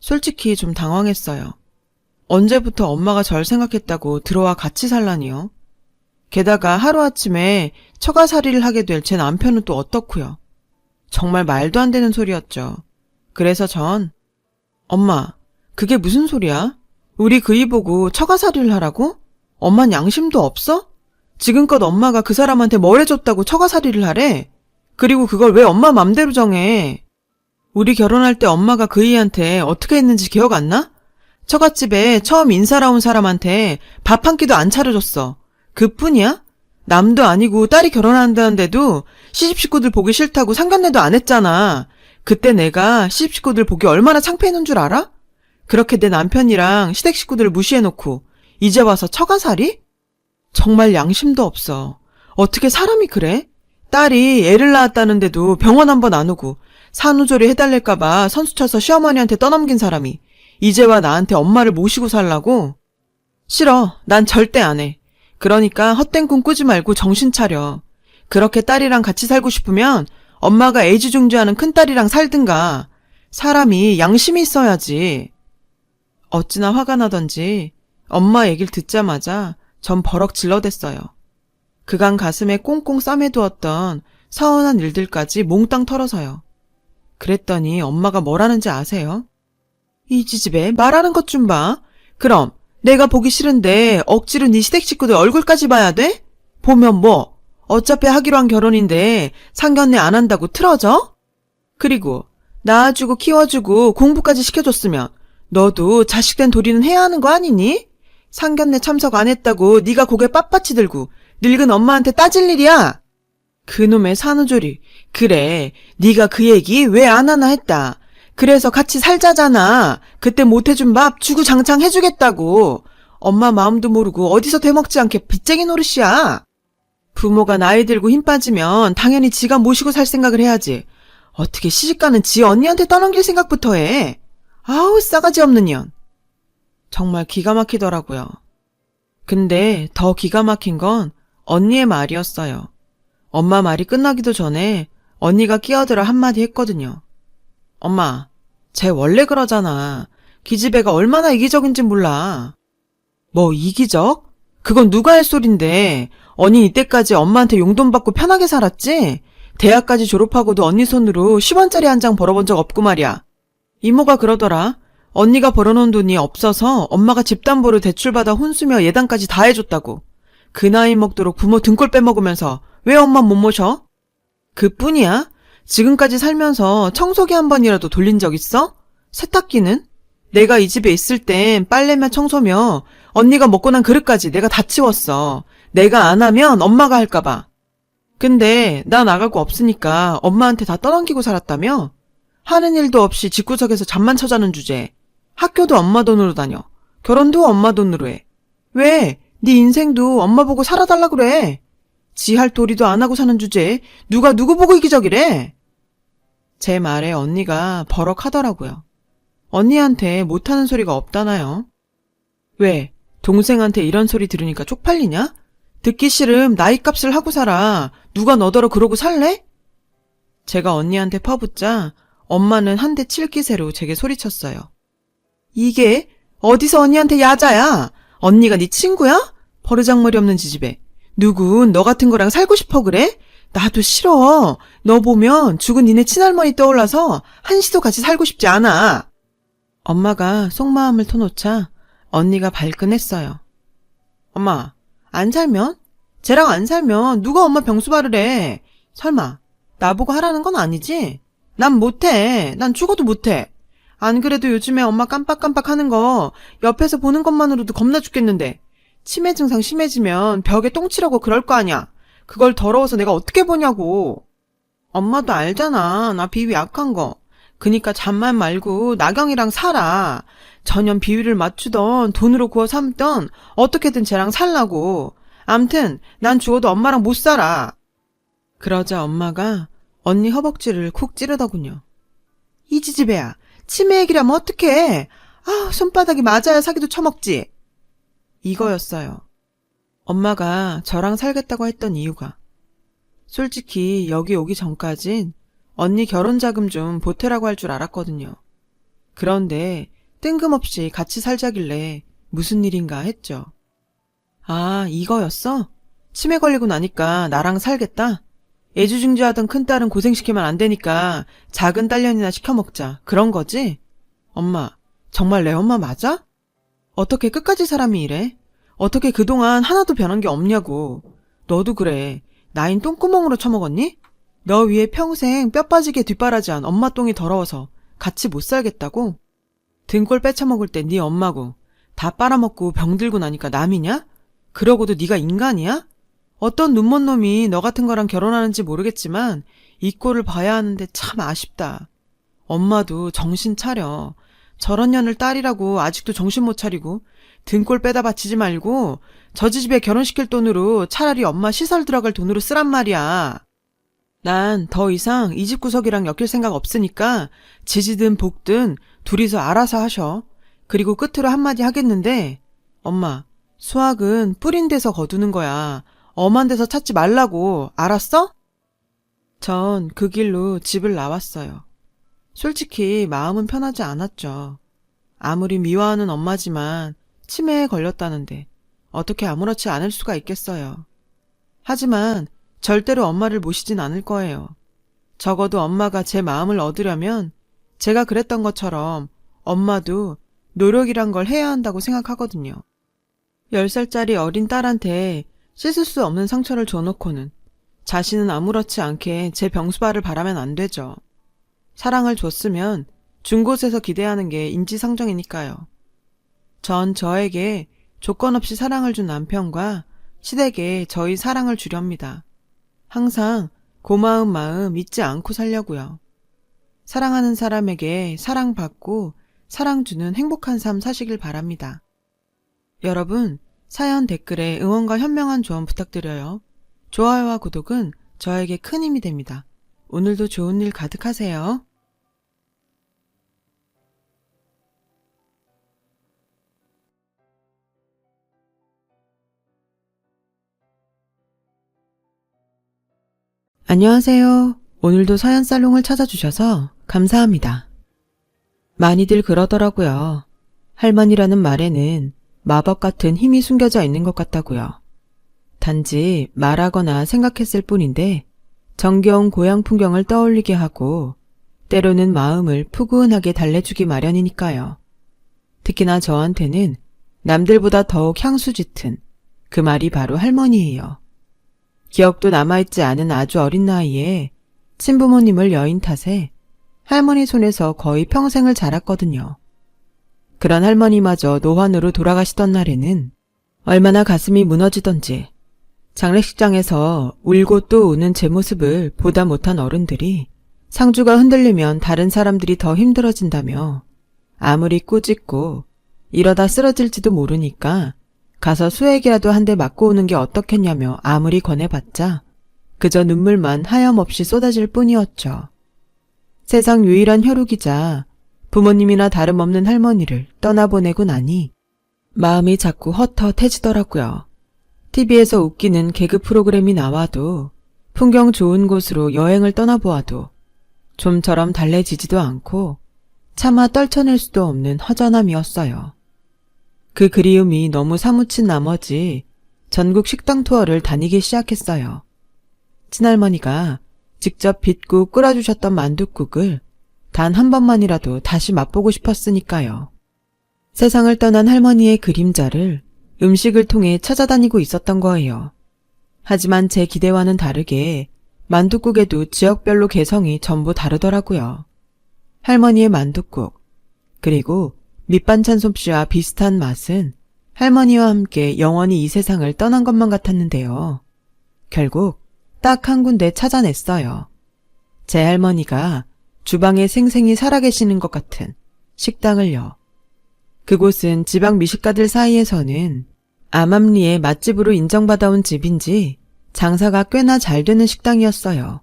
솔직히 좀 당황했어요. 언제부터 엄마가 절 생각했다고 들어와 같이 살라니요? 게다가 하루아침에 처가살이를 하게 될 제 남편은 또 어떻고요? 정말 말도 안 되는 소리였죠. 그래서 전 엄마, 그게 무슨 소리야? 우리 그이 보고 처가살이를 하라고? 엄만 양심도 없어? 지금껏 엄마가 그 사람한테 뭘 해줬다고 처가살이를 하래? 그리고 그걸 왜 엄마 맘대로 정해? 우리 결혼할 때 엄마가 그이한테 어떻게 했는지 기억 안 나? 처갓집에 처음 인사라 온 사람한테 밥 한 끼도 안 차려줬어. 그뿐이야? 남도 아니고 딸이 결혼한다는데도 시집 식구들 보기 싫다고 상견례도 안 했잖아. 그때 내가 시집 식구들 보기 얼마나 창피했는 줄 알아? 그렇게 내 남편이랑 시댁 식구들을 무시해놓고 이제 와서 처가살이? 정말 양심도 없어. 어떻게 사람이 그래? 딸이 애를 낳았다는데도 병원 한 번 안 오고 산후조리 해달랄까봐 선수쳐서 시어머니한테 떠넘긴 사람이 이제와 나한테 엄마를 모시고 살라고? 싫어. 난 절대 안 해. 그러니까 헛된 꿈 꾸지 말고 정신 차려. 그렇게 딸이랑 같이 살고 싶으면 엄마가 애지중지하는 큰딸이랑 살든가. 사람이 양심이 있어야지. 어찌나 화가 나던지 엄마 얘기를 듣자마자 전 버럭 질러댔어요. 그간 가슴에 꽁꽁 싸매두었던 서운한 일들까지 몽땅 털어서요. 그랬더니 엄마가 뭐라는지 아세요? 이 지집애 말하는 것 좀 봐. 그럼 내가 보기 싫은데 억지로 네 시댁 식구들 얼굴까지 봐야 돼? 보면 뭐 어차피 하기로 한 결혼인데 상견례 안 한다고 틀어져? 그리고 낳아주고 키워주고 공부까지 시켜줬으면 너도 자식된 도리는 해야 하는 거 아니니? 상견례 참석 안 했다고 네가 고개 빳빳이 들고 늙은 엄마한테 따질 일이야? 그놈의 산후조리. 그래, 네가 그 얘기 왜 안 하나 했다. 그래서 같이 살자잖아. 그때 못해준 밥 주구장창 해주겠다고. 엄마 마음도 모르고 어디서 되먹지 않게 빚쟁이 노릇이야. 부모가 나이 들고 힘 빠지면 당연히 지가 모시고 살 생각을 해야지. 어떻게 시집가는 지 언니한테 떠넘길 생각부터 해. 아우 싸가지 없는 년. 정말 기가 막히더라고요. 근데 더 기가 막힌 건 언니의 말이었어요. 엄마 말이 끝나기도 전에 언니가 끼어들어 한마디 했거든요. 엄마, 쟤 원래 그러잖아. 기집애가 얼마나 이기적인지 몰라. 뭐 이기적? 그건 누가 할 소린데. 언니 이때까지 엄마한테 용돈 받고 편하게 살았지? 대학까지 졸업하고도 언니 손으로 10원짜리 한 장 벌어본 적 없고 말이야. 이모가 그러더라. 언니가 벌어놓은 돈이 없어서 엄마가 집담보로 대출받아 혼수며 예단까지 다 해줬다고. 그 나이 먹도록 부모 등골 빼먹으면서 왜 엄마 못 모셔? 그뿐이야? 지금까지 살면서 청소기 한 번이라도 돌린 적 있어? 세탁기는? 내가 이 집에 있을 땐 빨래며 청소며 언니가 먹고 난 그릇까지 내가 다 치웠어. 내가 안 하면 엄마가 할까봐. 근데 나 나가고 없으니까 엄마한테 다 떠넘기고 살았다며? 하는 일도 없이 집구석에서 잠만 쳐자는 주제. 학교도 엄마 돈으로 다녀. 결혼도 엄마 돈으로 해. 왜? 네 인생도 엄마 보고 살아달라 그래. 지 할 도리도 안 하고 사는 주제에 누가 누구 보고 이기적이래. 제 말에 언니가 버럭하더라고요. 언니한테 못하는 소리가 없다나요? 왜? 동생한테 이런 소리 들으니까 쪽팔리냐? 듣기 싫음 나이값을 하고 살아. 누가 너더러 그러고 살래? 제가 언니한테 퍼붓자 엄마는 한 대 칠 기세로 제게 소리쳤어요. 이게 어디서 언니한테 야자야? 언니가 네 친구야? 버르장머리 없는 지집애. 누군 너 같은 거랑 살고 싶어 그래? 나도 싫어. 너 보면 죽은 니네 친할머니 떠올라서 한시도 같이 살고 싶지 않아. 엄마가 속마음을 터놓자 언니가 발끈했어요. 엄마, 안 살면? 쟤랑 안 살면 누가 엄마 병수발을 해. 설마 나보고 하라는 건 아니지? 난 못해. 난 죽어도 못해. 안 그래도 요즘에 엄마 깜빡깜빡 하는 거 옆에서 보는 것만으로도 겁나 죽겠는데 치매 증상 심해지면 벽에 똥 치려고 그럴 거 아니야. 그걸 더러워서 내가 어떻게 보냐고. 엄마도 알잖아. 나 비위 약한 거. 그니까 잠만 말고 나경이랑 살아. 전혀 비위를 맞추던 돈으로 구워 삼던 어떻게든 쟤랑 살라고. 암튼 난 죽어도 엄마랑 못 살아. 그러자 엄마가 언니 허벅지를 쿡 찌르더군요. 이 지지배야. 치매 얘기라면 어떡해. 아, 손바닥이 맞아야 사기도 쳐먹지. 이거였어요. 엄마가 저랑 살겠다고 했던 이유가. 솔직히 여기 오기 전까진 언니 결혼 자금 좀 보태라고 할 줄 알았거든요. 그런데 뜬금없이 같이 살자길래 무슨 일인가 했죠. 아, 이거였어? 치매 걸리고 나니까 나랑 살겠다? 애지중지하던 큰딸은 고생시키면 안 되니까 작은 딸년이나 시켜먹자. 그런 거지? 엄마, 정말 내 엄마 맞아? 어떻게 끝까지 사람이 이래? 어떻게 그동안 하나도 변한 게 없냐고. 너도 그래. 나인 똥구멍으로 처먹었니? 너 위에 평생 뼈 빠지게 뒷바라지한 엄마 똥이 더러워서 같이 못 살겠다고? 등골 빼쳐먹을 때 네 엄마고 다 빨아먹고 병들고 나니까 남이냐? 그러고도 네가 인간이야? 어떤 눈먼 놈이 너 같은 거랑 결혼하는지 모르겠지만 이 꼴을 봐야 하는데 참 아쉽다. 엄마도 정신 차려. 저런 년을 딸이라고 아직도 정신 못 차리고 등골 빼다 바치지 말고 저 지집에 결혼시킬 돈으로 차라리 엄마 시설 들어갈 돈으로 쓰란 말이야. 난 더 이상 이 집 구석이랑 엮일 생각 없으니까 지지든 복든 둘이서 알아서 하셔. 그리고 끝으로 한마디 하겠는데 엄마, 수학은 뿌린 데서 거두는 거야. 엄한 데서 찾지 말라고. 알았어? 전 그 길로 집을 나왔어요. 솔직히 마음은 편하지 않았죠. 아무리 미워하는 엄마지만 치매에 걸렸다는데 어떻게 아무렇지 않을 수가 있겠어요. 하지만 절대로 엄마를 모시진 않을 거예요. 적어도 엄마가 제 마음을 얻으려면 제가 그랬던 것처럼 엄마도 노력이란 걸 해야 한다고 생각하거든요. 10살짜리 어린 딸한테 씻을 수 없는 상처를 줘놓고는 자신은 아무렇지 않게 제 병수발을 바라면 안 되죠. 사랑을 줬으면 준 곳에서 기대하는 게 인지상정이니까요. 전 저에게 조건 없이 사랑을 준 남편과 시댁에 저희 사랑을 주렵니다. 항상 고마운 마음 잊지 않고 살려고요. 사랑하는 사람에게 사랑받고 사랑 주는 행복한 삶 사시길 바랍니다. 여러분, 사연 댓글에 응원과 현명한 조언 부탁드려요. 좋아요와 구독은 저에게 큰 힘이 됩니다. 오늘도 좋은 일 가득하세요. 안녕하세요. 오늘도 사연 살롱을 찾아주셔서 감사합니다. 많이들 그러더라고요. 할머니라는 말에는 마법 같은 힘이 숨겨져 있는 것 같다고요. 단지 말하거나 생각했을 뿐인데 정겨운 고향 풍경을 떠올리게 하고 때로는 마음을 푸근하게 달래주기 마련이니까요. 특히나 저한테는 남들보다 더욱 향수 짙은 그 말이 바로 할머니예요. 기억도 남아있지 않은 아주 어린 나이에 친부모님을 여인 탓에 할머니 손에서 거의 평생을 자랐거든요. 그런 할머니마저 노환으로 돌아가시던 날에는 얼마나 가슴이 무너지던지 장례식장에서 울고 또 우는 제 모습을 보다 못한 어른들이 상주가 흔들리면 다른 사람들이 더 힘들어진다며 아무리 꾸짖고 이러다 쓰러질지도 모르니까 가서 수액이라도 한 대 맞고 오는 게 어떻겠냐며 아무리 권해봤자 그저 눈물만 하염없이 쏟아질 뿐이었죠. 세상 유일한 혈육이자 부모님이나 다름없는 할머니를 떠나보내고 나니 마음이 자꾸 헛헛해지더라고요. TV에서 웃기는 개그 프로그램이 나와도 풍경 좋은 곳으로 여행을 떠나보아도 좀처럼 달래지지도 않고 차마 떨쳐낼 수도 없는 허전함이었어요. 그 그리움이 너무 사무친 나머지 전국 식당 투어를 다니기 시작했어요. 친할머니가 직접 빚고 끓여주셨던 만둣국을 단 한 번만이라도 다시 맛보고 싶었으니까요. 세상을 떠난 할머니의 그림자를 음식을 통해 찾아다니고 있었던 거예요. 하지만 제 기대와는 다르게 만둣국에도 지역별로 개성이 전부 다르더라고요. 할머니의 만둣국, 그리고 밑반찬 솜씨와 비슷한 맛은 할머니와 함께 영원히 이 세상을 떠난 것만 같았는데요. 결국 딱 한 군데 찾아냈어요. 제 할머니가 주방에 생생히 살아계시는 것 같은 식당을요. 그곳은 지방 미식가들 사이에서는 암암리의 맛집으로 인정받아온 집인지 장사가 꽤나 잘 되는 식당이었어요.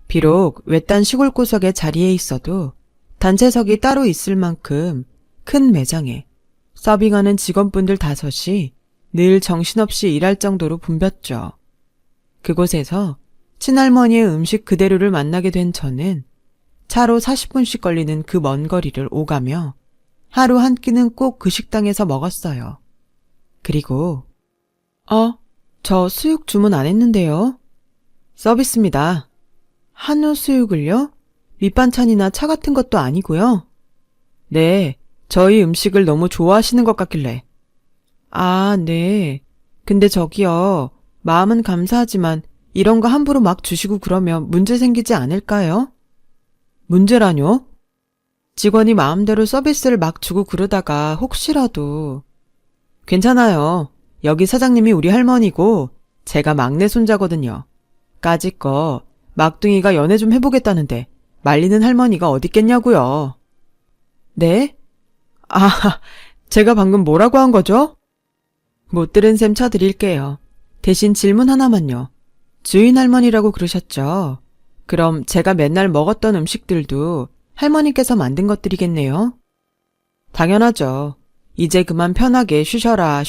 비록 외딴 시골 구석에 자리에 있어도 단체석이 따로 있을 만큼 큰 매장에 서빙하는 직원분들 5이 늘 정신없이 일할 정도로 붐볐죠. 그곳에서 친할머니의 음식 그대로를 만나게 된 저는 차로 40분씩 걸리는 그 먼 거리를 오가며 하루 한 끼는 꼭 그 식당에서 먹었어요. 그리고 저 수육 주문 안 했는데요. 서비스입니다. 한우 수육을요? 밑반찬이나 차 같은 것도 아니고요. 네, 저희 음식을 너무 좋아하시는 것 같길래. 아, 네. 근데 저기요, 마음은 감사하지만 이런 거 함부로 막 주시고 그러면 문제 생기지 않을까요? 문제라뇨? 직원이 마음대로 서비스를 막 주고 그러다가 혹시라도. 괜찮아요. 여기 사장님이 우리 할머니고 제가 막내 손자거든요. 까짓거 막둥이가 연애 좀 해보겠다는데 말리는 할머니가 어딨겠냐고요. 네? 제가 방금 뭐라고 한 거죠? 못 들은 셈 쳐드릴게요. 대신 질문 하나만요. 주인 할머니라고 그러셨죠? 그럼 제가 맨날 먹었던 음식들도 할머니께서 만든 것들이겠네요? 당연하죠. 이제 그만 편하게 쉬셔라.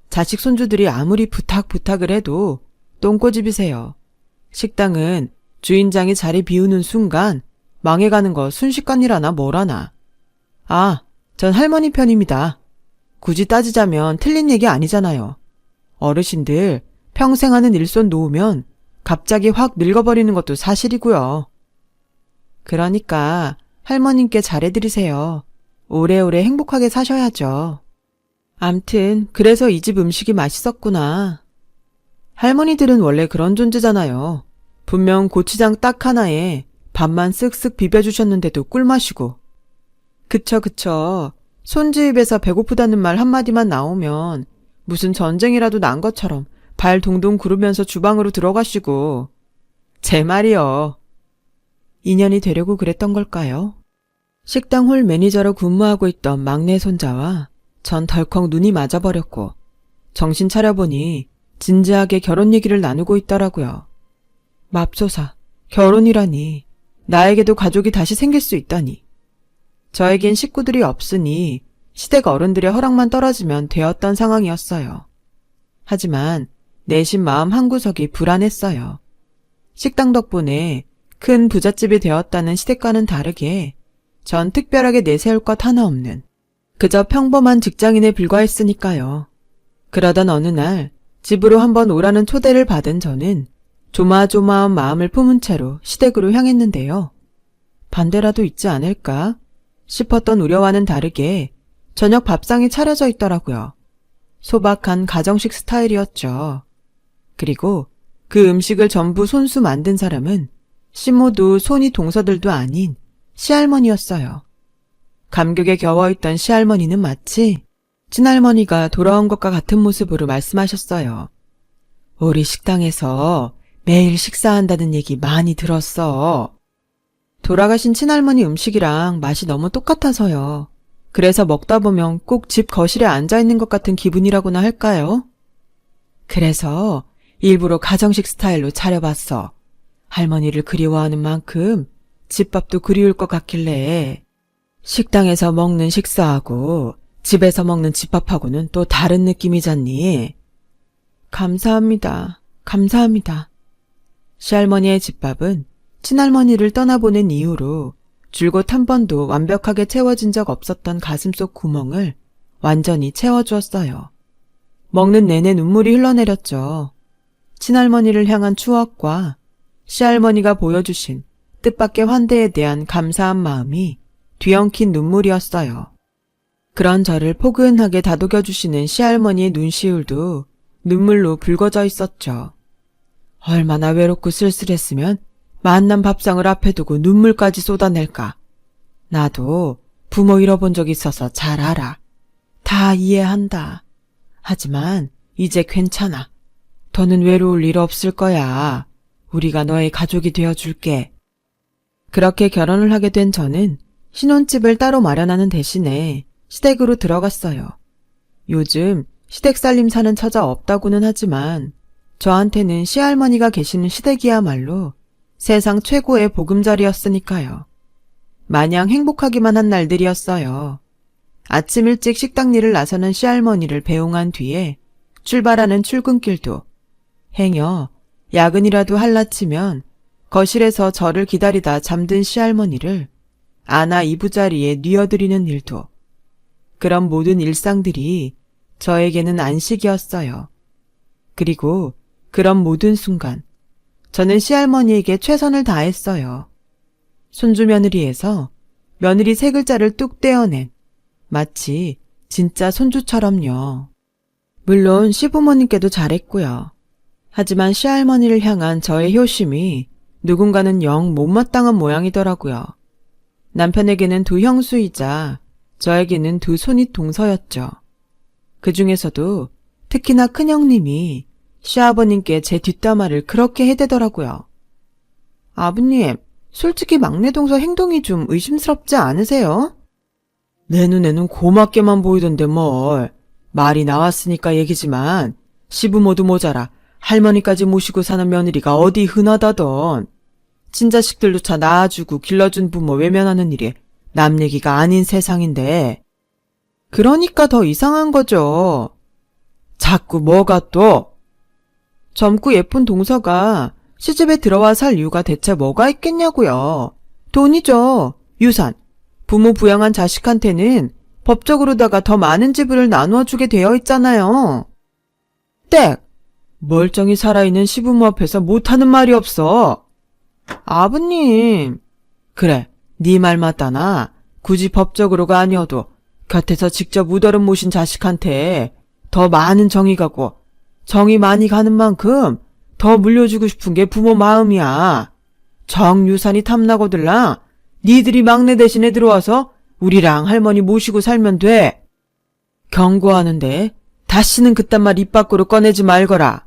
자식 손주들이 아무리 부탁을 해도 똥꼬집이세요. 식당은 주인장이 자리 비우는 순간 망해가는 거 순식간이라나 뭐라나. 전 할머니 편입니다. 굳이 따지자면 틀린 얘기 아니잖아요. 어르신들 평생 하는 일손 놓으면 갑자기 확 늙어버리는 것도 사실이고요. 그러니까 할머님께 잘해드리세요. 오래오래 행복하게 사셔야죠. 암튼 그래서 이 집 음식이 맛있었구나. 할머니들은 원래 그런 존재잖아요. 분명 고추장 딱 하나에 밥만 쓱쓱 비벼주셨는데도 꿀맛이고. 그쵸. 손주 입에서 배고프다는 말 한마디만 나오면 무슨 전쟁이라도 난 것처럼 발 동동 구르면서 주방으로 들어가시고. 제 말이요. 인연이 되려고 그랬던 걸까요? 식당 홀 매니저로 근무하고 있던 막내 손자와 전 덜컥 눈이 맞아버렸고 정신 차려보니 진지하게 결혼 얘기를 나누고 있더라고요. 맙소사, 결혼이라니. 나에게도 가족이 다시 생길 수 있다니. 저에겐 식구들이 없으니 시댁 어른들의 허락만 떨어지면 되었던 상황이었어요. 하지만 내심 마음 한구석이 불안했어요. 식당 덕분에 큰 부잣집이 되었다는 시댁과는 다르게 전 특별하게 내세울 것 하나 없는 그저 평범한 직장인에 불과했으니까요. 그러던 어느 날 집으로 한번 오라는 초대를 받은 저는 조마조마한 마음을 품은 채로 시댁으로 향했는데요. 반대라도 있지 않을까 싶었던 우려와는 다르게 저녁 밥상이 차려져 있더라고요. 소박한 가정식 스타일이었죠. 그리고 그 음식을 전부 손수 만든 사람은 시모도 손이 동서들도 아닌 시할머니였어요. 감격에 겨워있던 시할머니는 마치 친할머니가 돌아온 것과 같은 모습으로 말씀하셨어요. 우리 식당에서 매일 식사한다는 얘기 많이 들었어. 돌아가신 친할머니 음식이랑 맛이 너무 똑같아서요. 그래서 먹다 보면 꼭 집 거실에 앉아있는 것 같은 기분이라고나 할까요? 그래서 일부러 가정식 스타일로 차려봤어. 할머니를 그리워하는 만큼 집밥도 그리울 것 같길래. 식당에서 먹는 식사하고 집에서 먹는 집밥하고는 또 다른 느낌이잖니. 감사합니다. 감사합니다. 시할머니의 집밥은 친할머니를 떠나보낸 이후로 줄곧 한 번도 완벽하게 채워진 적 없었던 가슴속 구멍을 완전히 채워주었어요. 먹는 내내 눈물이 흘러내렸죠. 친할머니를 향한 추억과 시할머니가 보여주신 뜻밖의 환대에 대한 감사한 마음이 뒤엉킨 눈물이었어요. 그런 저를 포근하게 다독여주시는 시할머니의 눈시울도 눈물로 붉어져 있었죠. 얼마나 외롭고 쓸쓸했으면 만난 밥상을 앞에 두고 눈물까지 쏟아낼까. 나도 부모 잃어본 적 있어서 잘 알아. 다 이해한다. 하지만 이제 괜찮아. 더는 외로울 일 없을 거야. 우리가 너의 가족이 되어줄게. 그렇게 결혼을 하게 된 저는 신혼집을 따로 마련하는 대신에 시댁으로 들어갔어요. 요즘 시댁 살림 사는 처자 없다고는 하지만 저한테는 시할머니가 계시는 시댁이야말로 세상 최고의 보금자리였으니까요. 마냥 행복하기만 한 날들이었어요. 아침 일찍 식당 일을 나서는 시할머니를 배웅한 뒤에 출발하는 출근길도 행여 야근이라도 할라치면 거실에서 저를 기다리다 잠든 시할머니를 안아 이부자리에 뉘어드리는 일도, 그런 모든 일상들이 저에게는 안식이었어요. 그리고 그런 모든 순간 저는 시할머니에게 최선을 다했어요. 손주 며느리에서 며느리 세 글자를 뚝 떼어낸 마치 진짜 손주처럼요. 물론 시부모님께도 잘했고요. 하지만 시할머니를 향한 저의 효심이 누군가는 영 못마땅한 모양이더라고요. 남편에게는 두 형수이자 저에게는 두 손윗 동서였죠. 그 중에서도 특히나 큰형님이 시아버님께 제 뒷담화를 그렇게 해대더라고요. 아버님, 솔직히 막내 동서 행동이 좀 의심스럽지 않으세요? 내 눈에는 고맙게만 보이던데 뭘. 말이 나왔으니까 얘기지만 시부모도 모자라 할머니까지 모시고 사는 며느리가 어디 흔하다던. 친자식들조차 낳아주고 길러준 부모 외면하는 일이 남 얘기가 아닌 세상인데. 그러니까 더 이상한 거죠. 자꾸 뭐가 또? 젊고 예쁜 동서가 시집에 들어와 살 이유가 대체 뭐가 있겠냐고요. 돈이죠. 유산. 부모 부양한 자식한테는 법적으로다가 더 많은 지분을 나누어주게 되어 있잖아요. 땡! 멀쩡히 살아있는 시부모 앞에서 못하는 말이 없어. 아버님. 그래, 네 말 맞다나 굳이 법적으로가 아니어도 곁에서 직접 우더름 모신 자식한테 더 많은 정이 가고 정이 많이 가는 만큼 더 물려주고 싶은 게 부모 마음이야. 정유산이 탐나고들라 니들이 막내 대신에 들어와서 우리랑 할머니 모시고 살면 돼. 경고하는데 다시는 그딴 말 입 밖으로 꺼내지 말거라.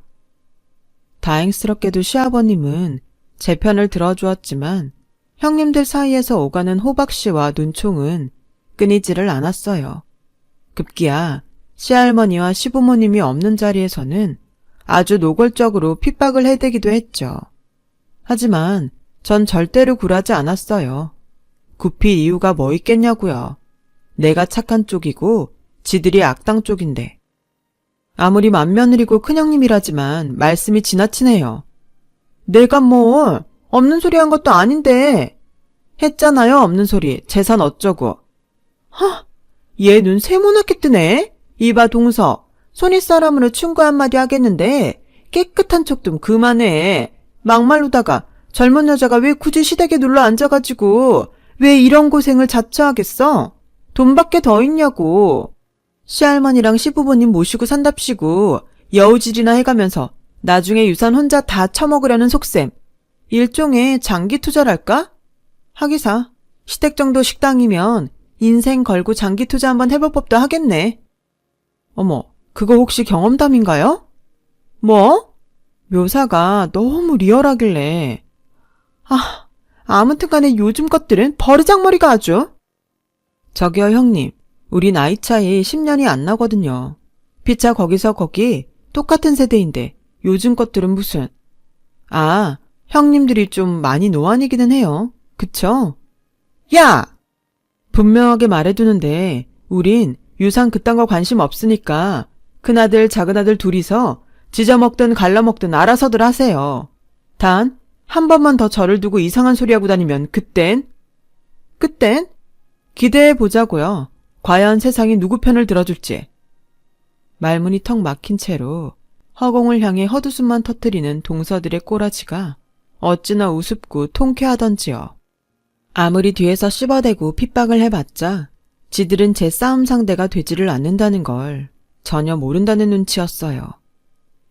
다행스럽게도 시아버님은 제 편을 들어주었지만 형님들 사이에서 오가는 호박씨와 눈총은 끊이지를 않았어요. 급기야 시할머니와 시부모님이 없는 자리에서는 아주 노골적으로 핍박을 해대기도 했죠. 하지만 전 절대로 굴하지 않았어요. 굽힐 이유가 뭐 있겠냐고요. 내가 착한 쪽이고 지들이 악당 쪽인데. 아무리 맏며느리고 큰형님이라지만 말씀이 지나치네요. 내가 뭐 없는 소리 한 것도 아닌데. 했잖아요, 없는 소리. 재산 어쩌고. 얘 눈 세모나게 뜨네. 이봐 동서. 손윗사람으로 충고 한마디 하겠는데 깨끗한 척 좀 그만해. 막말로다가 젊은 여자가 왜 굳이 시댁에 눌러 앉아가지고 왜 이런 고생을 자처하겠어? 돈밖에 더 있냐고. 시할머니랑 시부모님 모시고 산답시고 여우질이나 해가면서 나중에 유산 혼자 다 처먹으려는 속셈. 일종의 장기 투자랄까? 하기사 시댁 정도 식당이면 인생 걸고 장기 투자 한번 해볼 법도 하겠네. 어머, 그거 혹시 경험담인가요? 뭐? 묘사가 너무 리얼하길래. 아무튼 간에 요즘 것들은 버르장머리가 아주. 저기요 형님, 우리 나이 차이 10년이 안 나거든요. 피차 거기서 거기 똑같은 세대인데 요즘 것들은 무슨. 아, 형님들이 좀 많이 노안이기는 해요. 그쵸? 야! 분명하게 말해두는데 우린 유산 그딴 거 관심 없으니까 큰아들 작은아들 둘이서 지져먹든 갈라먹든 알아서들 하세요. 단 한 번만 더 저를 두고 이상한 소리하고 다니면 그땐 기대해보자고요. 과연 세상이 누구 편을 들어줄지. 말문이 턱 막힌 채로 허공을 향해 헛웃음만 터뜨리는 동서들의 꼬라지가 어찌나 우습고 통쾌하던지요. 아무리 뒤에서 씹어대고 핍박을 해봤자 지들은 제 싸움 상대가 되지를 않는다는 걸 전혀 모른다는 눈치였어요.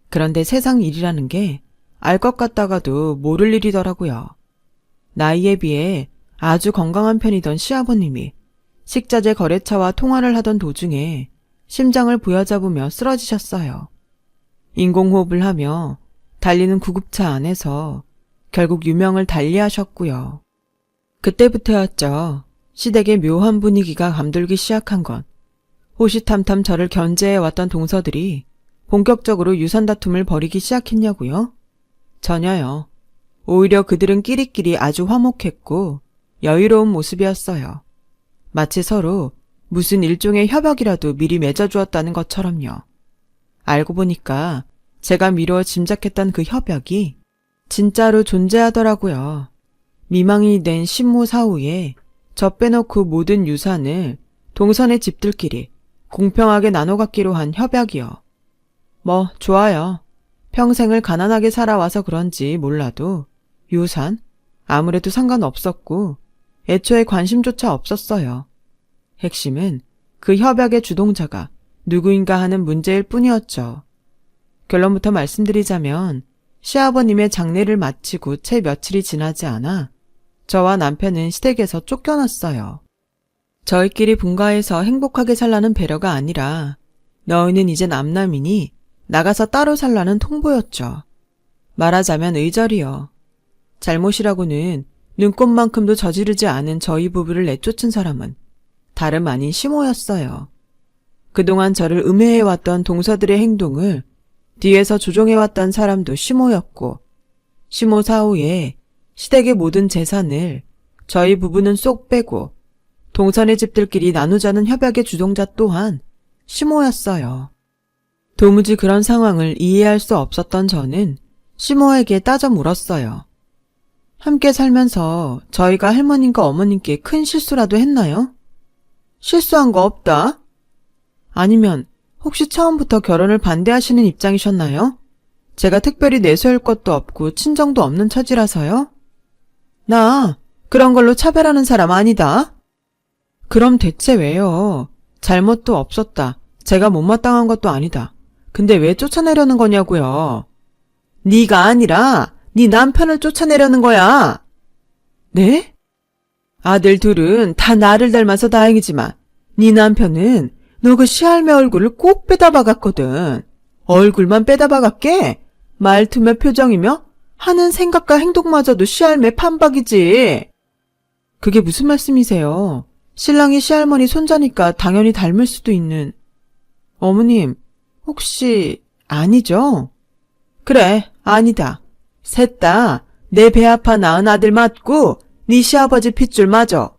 그런데 세상 일이라는 게 알 것 같다가도 모를 일이더라고요. 나이에 비해 아주 건강한 편이던 시아버님이 식자재 거래처와 통화를 하던 도중에 심장을 부여잡으며 쓰러지셨어요. 인공호흡을 하며 달리는 구급차 안에서 결국 유명을 달리하셨고요. 그때부터였죠. 시댁의 묘한 분위기가 감돌기 시작한 건. 호시탐탐 저를 견제해왔던 동서들이 본격적으로 유산 다툼을 벌이기 시작했냐고요? 전혀요. 오히려 그들은 끼리끼리 아주 화목했고 여유로운 모습이었어요. 마치 서로 무슨 일종의 협약이라도 미리 맺어주었다는 것처럼요. 알고 보니까 제가 미루어 짐작했던 그 협약이 진짜로 존재하더라고요. 미망이 된 신무 사후에 저 빼놓고 모든 유산을 동선의 집들끼리 공평하게 나눠 갖기로 한 협약이요. 뭐 좋아요. 평생을 가난하게 살아와서 그런지 몰라도 유산? 아무래도 상관없었고 애초에 관심조차 없었어요. 핵심은 그 협약의 주동자가 누구인가 하는 문제일 뿐이었죠. 결론부터 말씀드리자면 시아버님의 장례를 마치고 채 며칠이 지나지 않아 저와 남편은 시댁에서 쫓겨났어요. 저희끼리 분가해서 행복하게 살라는 배려가 아니라 너희는 이제 남남이니 나가서 따로 살라는 통보였죠. 말하자면 의절이요. 잘못이라고는 눈꼽만큼도 저지르지 않은 저희 부부를 내쫓은 사람은 다름 아닌 시모였어요. 그동안 저를 음해해왔던 동서들의 행동을 뒤에서 조종해왔던 사람도 시모였고 시모 사후에 시댁의 모든 재산을 저희 부부는 쏙 빼고 동선의 집들끼리 나누자는 협약의 주동자 또한 시모였어요. 도무지 그런 상황을 이해할 수 없었던 저는 시모에게 따져 물었어요. 함께 살면서 저희가 할머님과 어머님께 큰 실수라도 했나요? 실수한 거 없다? 아니면 혹시 처음부터 결혼을 반대하시는 입장이셨나요? 제가 특별히 내세울 것도 없고 친정도 없는 처지라서요? 나 그런 걸로 차별하는 사람 아니다. 그럼 대체 왜요? 잘못도 없었다. 제가 못마땅한 것도 아니다. 근데 왜 쫓아내려는 거냐고요? 네가 아니라 네 남편을 쫓아내려는 거야. 네? 아들 둘은 다 나를 닮아서 다행이지만 네 남편은 너 그 시할매 얼굴을 꼭 빼다 박았거든. 얼굴만 빼다 박았게 말투며 표정이며 하는 생각과 행동마저도 시할매 판박이지. 그게 무슨 말씀이세요? 신랑이 시할머니 손자니까 당연히 닮을 수도 있는. 어머님, 혹시 아니죠? 그래, 아니다. 셋 다 내 배 아파 낳은 아들 맞고 네 시아버지 핏줄 맞어.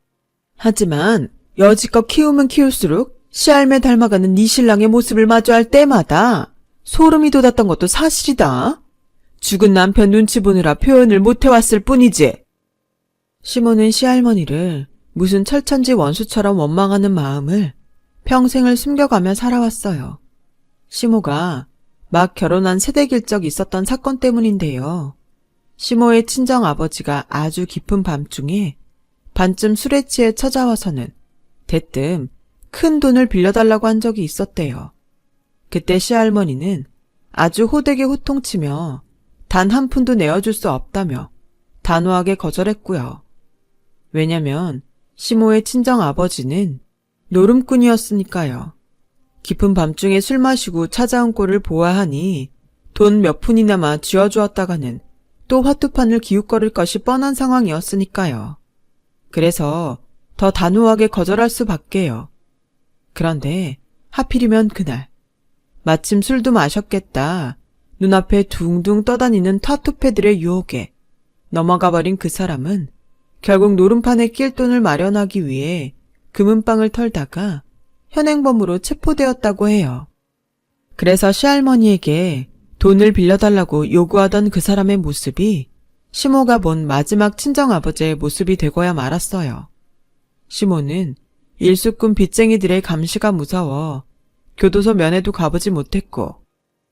하지만 여지껏 키우면 키울수록 시할매 닮아가는 네 신랑의 모습을 마주할 때마다 소름이 돋았던 것도 사실이다. 죽은 남편 눈치 보느라 표현을 못해왔을 뿐이지. 시모는 시할머니를 무슨 철천지 원수처럼 원망하는 마음을 평생을 숨겨가며 살아왔어요. 시모가 막 결혼한 세대길 적이 있었던 사건 때문인데요. 시모의 친정아버지가 아주 깊은 밤중에 반쯤 술에 취해 찾아와서는 대뜸 큰 돈을 빌려달라고 한 적이 있었대요. 그때 시할머니는 아주 호되게 호통치며 단 한 푼도 내어줄 수 없다며 단호하게 거절했고요. 왜냐면 시모의 친정아버지는 노름꾼이었으니까요. 깊은 밤중에 술 마시고 찾아온 꼴을 보아하니 돈 몇 푼이나마 쥐어주었다가는 또 화투판을 기웃거릴 것이 뻔한 상황이었으니까요. 그래서 더 단호하게 거절할 수밖에요. 그런데 하필이면 그날 마침 술도 마셨겠다. 눈앞에 둥둥 떠다니는 타투패들의 유혹에 넘어가버린 그 사람은 결국 노름판에 낄 돈을 마련하기 위해 금은방을 털다가 현행범으로 체포되었다고 해요. 그래서 시할머니에게 돈을 빌려달라고 요구하던 그 사람의 모습이 시모가 본 마지막 친정아버지의 모습이 되고야 말았어요. 시모는 일수꾼 빚쟁이들의 감시가 무서워 교도소 면회도 가보지 못했고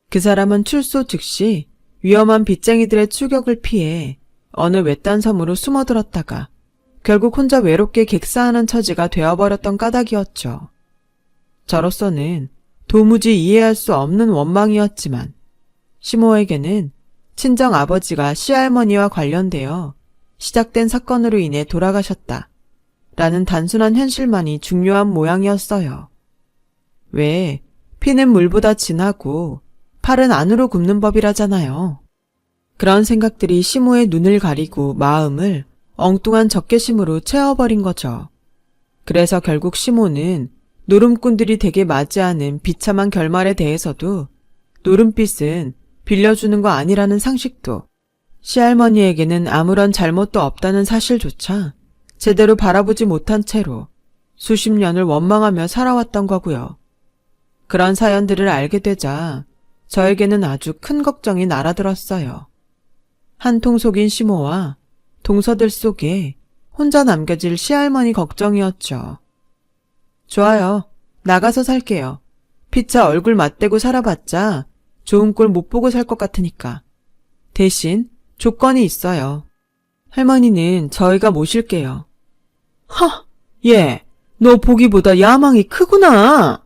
그 사람은 출소 즉시 위험한 빚쟁이들의 추격을 피해 어느 외딴 섬으로 숨어들었다가 결국 혼자 외롭게 객사하는 처지가 되어버렸던 까닭이었죠. 저로서는 도무지 이해할 수 없는 원망이었지만 시모에게는 친정 아버지가 시할머니와 관련되어 시작된 사건으로 인해 돌아가셨다 라는 단순한 현실만이 중요한 모양이었어요. 왜 피는 물보다 진하고 팔은 안으로 굽는 법이라잖아요. 그런 생각들이 시모의 눈을 가리고 마음을 엉뚱한 적개심으로 채워버린 거죠. 그래서 결국 시모는 노름꾼들이 댁에 맞이하는 비참한 결말에 대해서도 노름빚은 빌려주는 거 아니라는 상식도 시할머니에게는 아무런 잘못도 없다는 사실조차 제대로 바라보지 못한 채로 수십 년을 원망하며 살아왔던 거고요. 그런 사연들을 알게 되자 저에게는 아주 큰 걱정이 날아들었어요. 한 통 속인 시모와 동서들 속에 혼자 남겨질 시할머니 걱정이었죠. 좋아요. 나가서 살게요. 피차 얼굴 맞대고 살아봤자 좋은 꼴 못 보고 살 것 같으니까. 대신 조건이 있어요. 할머니는 저희가 모실게요. 얘, 너 보기보다 야망이 크구나.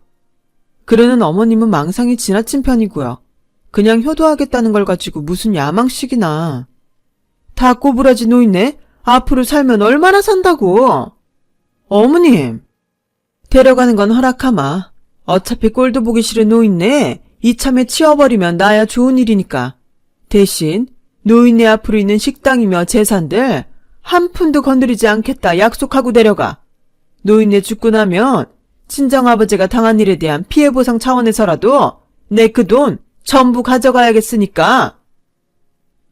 그러는 어머님은 망상이 지나친 편이고요. 그냥 효도하겠다는 걸 가지고 무슨 야망식이나. 다 꼬부라지 노인네? 앞으로 살면 얼마나 산다고. 어머님. 데려가는 건 허락하마. 어차피 꼴도 보기 싫은 노인네 이참에 치워버리면 나야 좋은 일이니까. 대신 노인네 앞으로 있는 식당이며 재산들 한 푼도 건드리지 않겠다 약속하고 데려가. 노인네 죽고 나면 친정아버지가 당한 일에 대한 피해보상 차원에서라도 내 그 돈 전부 가져가야겠으니까.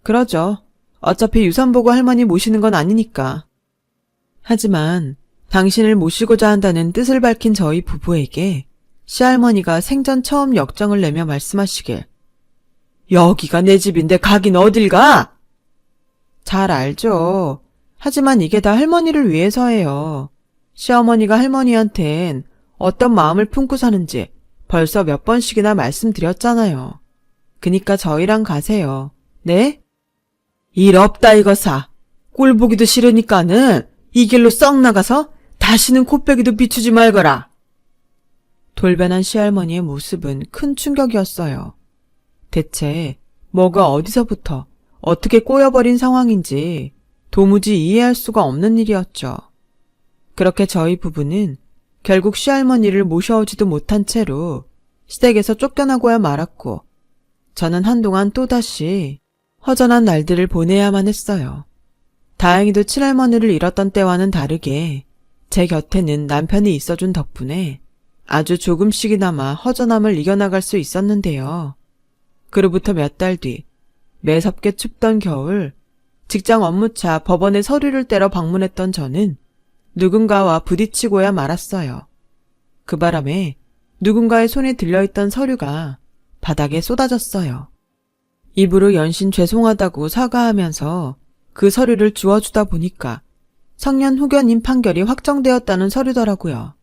그러죠. 어차피 유산 보고 할머니 모시는 건 아니니까. 하지만 당신을 모시고자 한다는 뜻을 밝힌 저희 부부에게 시할머니가 생전 처음 역정을 내며 말씀하시길. 여기가 내 집인데 가긴 어딜 가? 잘 알죠. 하지만 이게 다 할머니를 위해서예요. 시어머니가 할머니한텐 어떤 마음을 품고 사는지 벌써 몇 번씩이나 말씀드렸잖아요. 그니까 저희랑 가세요. 네? 일 없다 이거사. 꼴 보기도 싫으니까는 이 길로 썩 나가서 다시는 코빼기도 비추지 말거라. 돌변한 시할머니의 모습은 큰 충격이었어요. 대체 뭐가 어디서부터 어떻게 꼬여버린 상황인지 도무지 이해할 수가 없는 일이었죠. 그렇게 저희 부부는 결국 시할머니를 모셔오지도 못한 채로 시댁에서 쫓겨나고야 말았고 저는 한동안 또다시 허전한 날들을 보내야만 했어요. 다행히도 친할머니를 잃었던 때와는 다르게 제 곁에는 남편이 있어준 덕분에 아주 조금씩이나마 허전함을 이겨나갈 수 있었는데요. 그로부터 몇 달 뒤 매섭게 춥던 겨울 직장 업무차 법원에 서류를 떼러 방문했던 저는 누군가와 부딪히고야 말았어요. 그 바람에 누군가의 손에 들려있던 서류가 바닥에 쏟아졌어요. 입으로 연신 죄송하다고 사과하면서 그 서류를 주워주다 보니까 성년 후견인 판결이 확정되었다는 서류더라고요.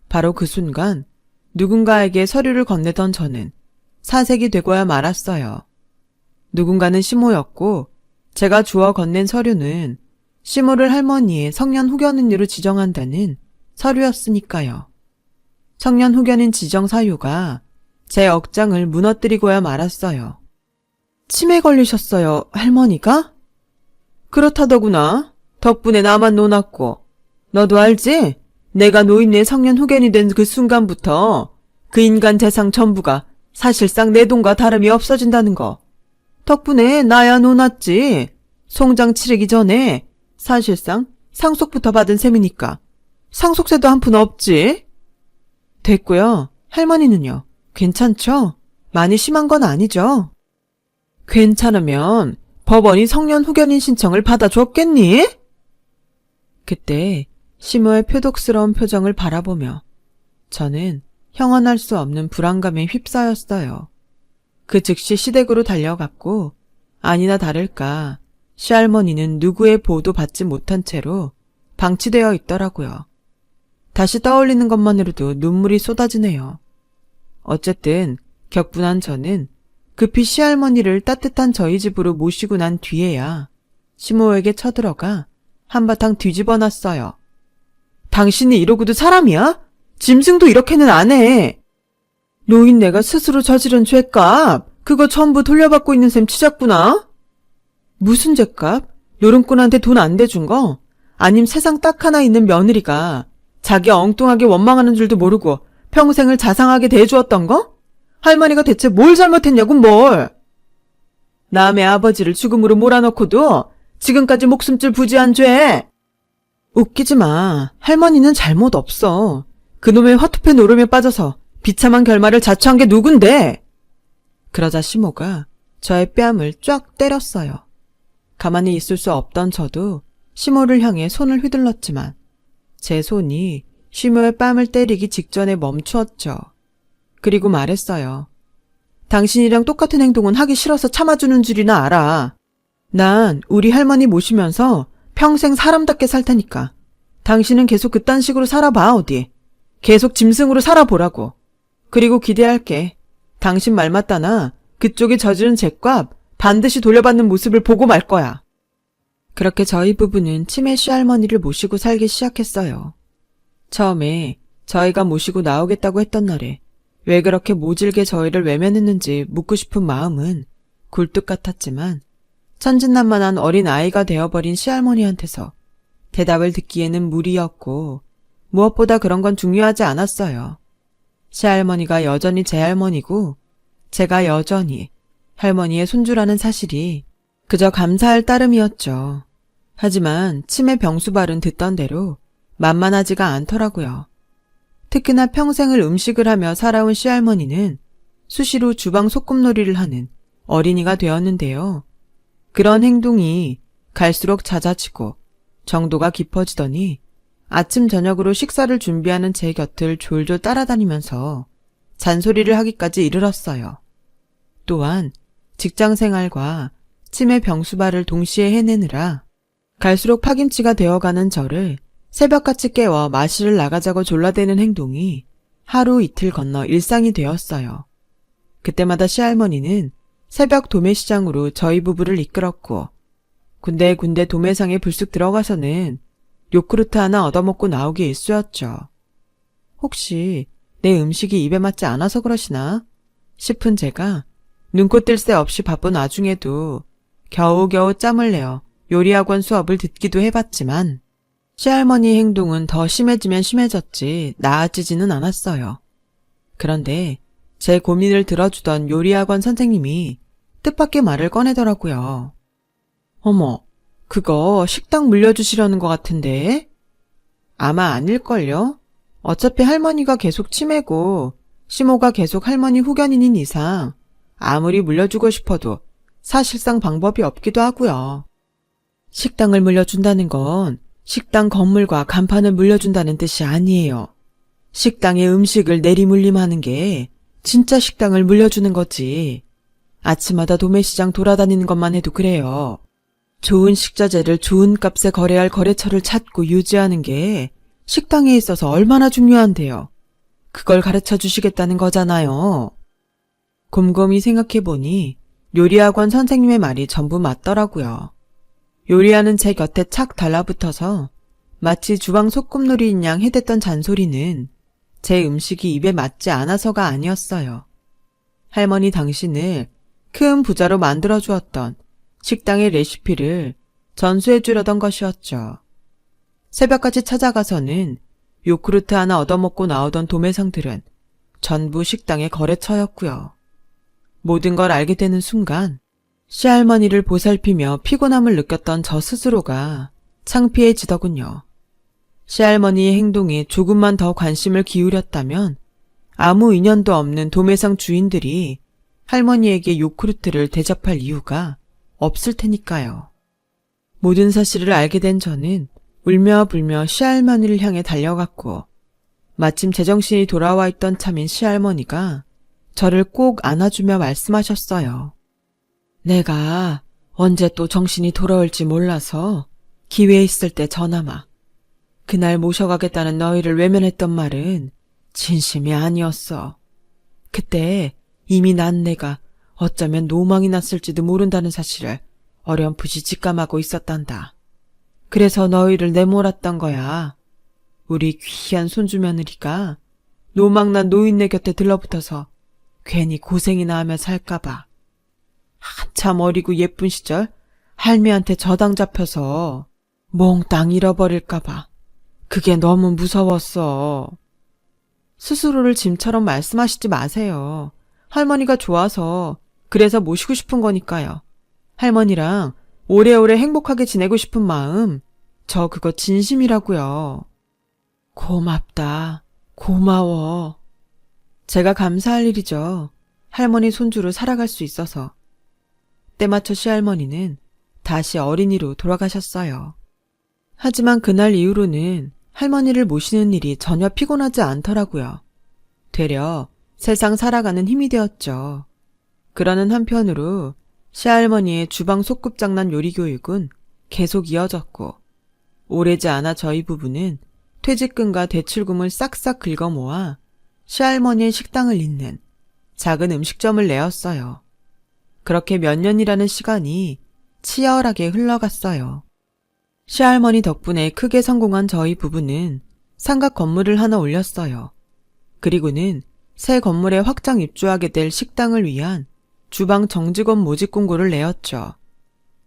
바로 그 순간 누군가에게 서류를 건네던 저는 사색이 되고야 말았어요. 누군가는 시모였고 제가 주워 건넨 서류는 시모를 할머니의 성년 후견인으로 지정한다는 서류였으니까요. 성년 후견인 지정 사유가 제 억장을 무너뜨리고야 말았어요. 치매 걸리셨어요, 할머니가? 그렇다더구나. 덕분에 나만 논았고. 너도 알지? 내가 노인네 성년 후견이 된 그 순간부터 그 인간 재산 전부가 사실상 내 돈과 다름이 없어진다는 거. 덕분에 나야 논았지. 송장 치르기 전에 사실상 상속부터 받은 셈이니까 상속세도 한 푼 없지. 됐고요. 할머니는요? 괜찮죠? 많이 심한 건 아니죠? 괜찮으면 법원이 성년 후견인 신청을 받아줬겠니? 그때 시모의 표독스러운 표정을 바라보며 저는 형언할 수 없는 불안감에 휩싸였어요. 그 즉시 시댁으로 달려갔고 아니나 다를까 시할머니는 누구의 보호도 받지 못한 채로 방치되어 있더라고요. 다시 떠올리는 것만으로도 눈물이 쏟아지네요. 어쨌든 격분한 저는 급히 시할머니를 따뜻한 저희 집으로 모시고 난 뒤에야 시모에게 쳐들어가 한바탕 뒤집어 놨어요. 당신이 이러고도 사람이야? 짐승도 이렇게는 안 해. 노인네가 스스로 저지른 죄값 그거 전부 돌려받고 있는 셈 치자꾸나? 무슨 죄값? 노름꾼한테 돈 안 대준 거? 아님 세상 딱 하나 있는 며느리가 자기 엉뚱하게 원망하는 줄도 모르고 평생을 자상하게 대해주었던 거? 할머니가 대체 뭘 잘못했냐고 뭘. 남의 아버지를 죽음으로 몰아넣고도 지금까지 목숨줄 부지한 죄. 웃기지 마. 할머니는 잘못 없어. 그놈의 화투패 노름에 빠져서 비참한 결말을 자초한 게 누군데? 그러자 시모가 저의 뺨을 쫙 때렸어요. 가만히 있을 수 없던 저도 시모를 향해 손을 휘둘렀지만 제 손이 시모의 뺨을 때리기 직전에 멈추었죠. 그리고 말했어요. 당신이랑 똑같은 행동은 하기 싫어서 참아주는 줄이나 알아. 난 우리 할머니 모시면서 평생 사람답게 살 테니까. 당신은 계속 그딴 식으로 살아봐 어디. 계속 짐승으로 살아보라고. 그리고 기대할게. 당신 말 맞다나 그쪽이 저지른 죄값 반드시 돌려받는 모습을 보고 말 거야. 그렇게 저희 부부는 치매 시할머니를 모시고 살기 시작했어요. 처음에 저희가 모시고 나오겠다고 했던 날에 왜 그렇게 모질게 저희를 외면했는지 묻고 싶은 마음은 굴뚝 같았지만 천진난만한 어린 아이가 되어버린 시할머니한테서 대답을 듣기에는 무리였고 무엇보다 그런 건 중요하지 않았어요. 시할머니가 여전히 제 할머니고 제가 여전히 할머니의 손주라는 사실이 그저 감사할 따름이었죠. 하지만 치매 병수발은 듣던 대로 만만하지가 않더라고요. 특히나 평생을 음식을 하며 살아온 시할머니는 수시로 주방 소꿉놀이를 하는 어린이가 되었는데요. 그런 행동이 갈수록 잦아지고 정도가 깊어지더니 아침 저녁으로 식사를 준비하는 제 곁을 졸졸 따라다니면서 잔소리를 하기까지 이르렀어요. 또한 직장생활과 치매 병수발을 동시에 해내느라 갈수록 파김치가 되어가는 저를 새벽같이 깨워 마실을 나가자고 졸라대는 행동이 하루 이틀 건너 일상이 되었어요. 그때마다 시할머니는 새벽 도매시장으로 저희 부부를 이끌었고 군데군데 도매상에 불쑥 들어가서는 요크루트 하나 얻어먹고 나오기 일쑤였죠. 혹시 내 음식이 입에 맞지 않아서 그러시나 싶은 제가 눈코 뜰 새 없이 바쁜 와중에도 겨우겨우 짬을 내어 요리학원 수업을 듣기도 해봤지만 시할머니의 행동은 더 심해지면 심해졌지 나아지지는 않았어요. 그런데 제 고민을 들어주던 요리학원 선생님이 뜻밖의 말을 꺼내더라고요. 어머, 그거 식당 물려주시려는 것 같은데? 아마 아닐걸요? 어차피 할머니가 계속 치매고 시모가 계속 할머니 후견인인 이상 아무리 물려주고 싶어도 사실상 방법이 없기도 하고요. 식당을 물려준다는 건 식당 건물과 간판을 물려준다는 뜻이 아니에요. 식당에 음식을 내리물림하는 게 진짜 식당을 물려주는 거지. 아침마다 도매시장 돌아다니는 것만 해도 그래요. 좋은 식자재를 좋은 값에 거래할 거래처를 찾고 유지하는 게 식당에 있어서 얼마나 중요한데요. 그걸 가르쳐 주시겠다는 거잖아요. 곰곰이 생각해보니 요리학원 선생님의 말이 전부 맞더라고요. 요리하는 제 곁에 착 달라붙어서 마치 주방 소꿉놀이인 양 해댔던 잔소리는 제 음식이 입에 맞지 않아서가 아니었어요. 할머니 당신을 큰 부자로 만들어주었던 식당의 레시피를 전수해 주려던 것이었죠. 새벽까지 찾아가서는 요크루트 하나 얻어먹고 나오던 도매상들은 전부 식당의 거래처였고요. 모든 걸 알게 되는 순간 시할머니를 보살피며 피곤함을 느꼈던 저 스스로가 창피해지더군요. 시할머니의 행동에 조금만 더 관심을 기울였다면 아무 인연도 없는 도매상 주인들이 할머니에게 요구르트를 대접할 이유가 없을 테니까요. 모든 사실을 알게 된 저는 울며 불며 시할머니를 향해 달려갔고, 마침 제정신이 돌아와 있던 참인 시할머니가 저를 꼭 안아주며 말씀하셨어요. 내가 언제 또 정신이 돌아올지 몰라서 기회 있을 때 전화마. 그날 모셔가겠다는 너희를 외면했던 말은 진심이 아니었어. 그때 이미 난 내가 어쩌면 노망이 났을지도 모른다는 사실을 어렴풋이 직감하고 있었단다. 그래서 너희를 내몰았던 거야. 우리 귀한 손주 며느리가 노망난 노인네 곁에 들러붙어서 괜히 고생이나 하며 살까봐. 한참 어리고 예쁜 시절 할미한테 저당 잡혀서 몽땅 잃어버릴까봐. 그게 너무 무서웠어. 스스로를 짐처럼 말씀하시지 마세요. 할머니가 좋아서 그래서 모시고 싶은 거니까요. 할머니랑 오래오래 행복하게 지내고 싶은 마음, 저 그거 진심이라고요. 고맙다. 고마워. 제가 감사할 일이죠. 할머니 손주로 살아갈 수 있어서. 때맞춰 시할머니는 다시 어린이로 돌아가셨어요. 하지만 그날 이후로는 할머니를 모시는 일이 전혀 피곤하지 않더라고요. 되려 세상 살아가는 힘이 되었죠. 그러는 한편으로 시할머니의 주방 소꿉장난 요리 교육은 계속 이어졌고, 오래지 않아 저희 부부는 퇴직금과 대출금을 싹싹 긁어 모아 시할머니의 식당을 잇는 작은 음식점을 내었어요. 그렇게 몇 년이라는 시간이 치열하게 흘러갔어요. 시할머니 덕분에 크게 성공한 저희 부부는 상가 건물을 하나 올렸어요. 그리고는 새 건물에 확장 입주하게 될 식당을 위한 주방 정직원 모집 공고를 내었죠.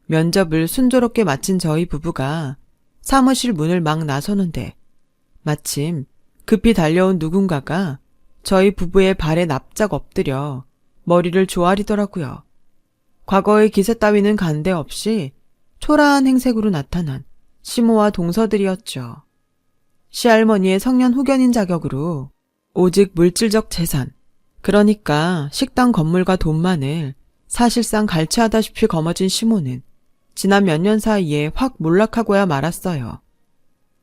면접을 순조롭게 마친 저희 부부가 사무실 문을 막 나서는데 마침 급히 달려온 누군가가 저희 부부의 발에 납작 엎드려 머리를 조아리더라고요. 과거의 기세 따위는 간데없이 초라한 행색으로 나타난 시모와 동서들이었죠. 시할머니의 성년 후견인 자격으로 오직 물질적 재산, 그러니까 식당 건물과 돈만을 사실상 갈취하다시피 거머쥔 시모는 지난 몇 년 사이에 확 몰락하고야 말았어요.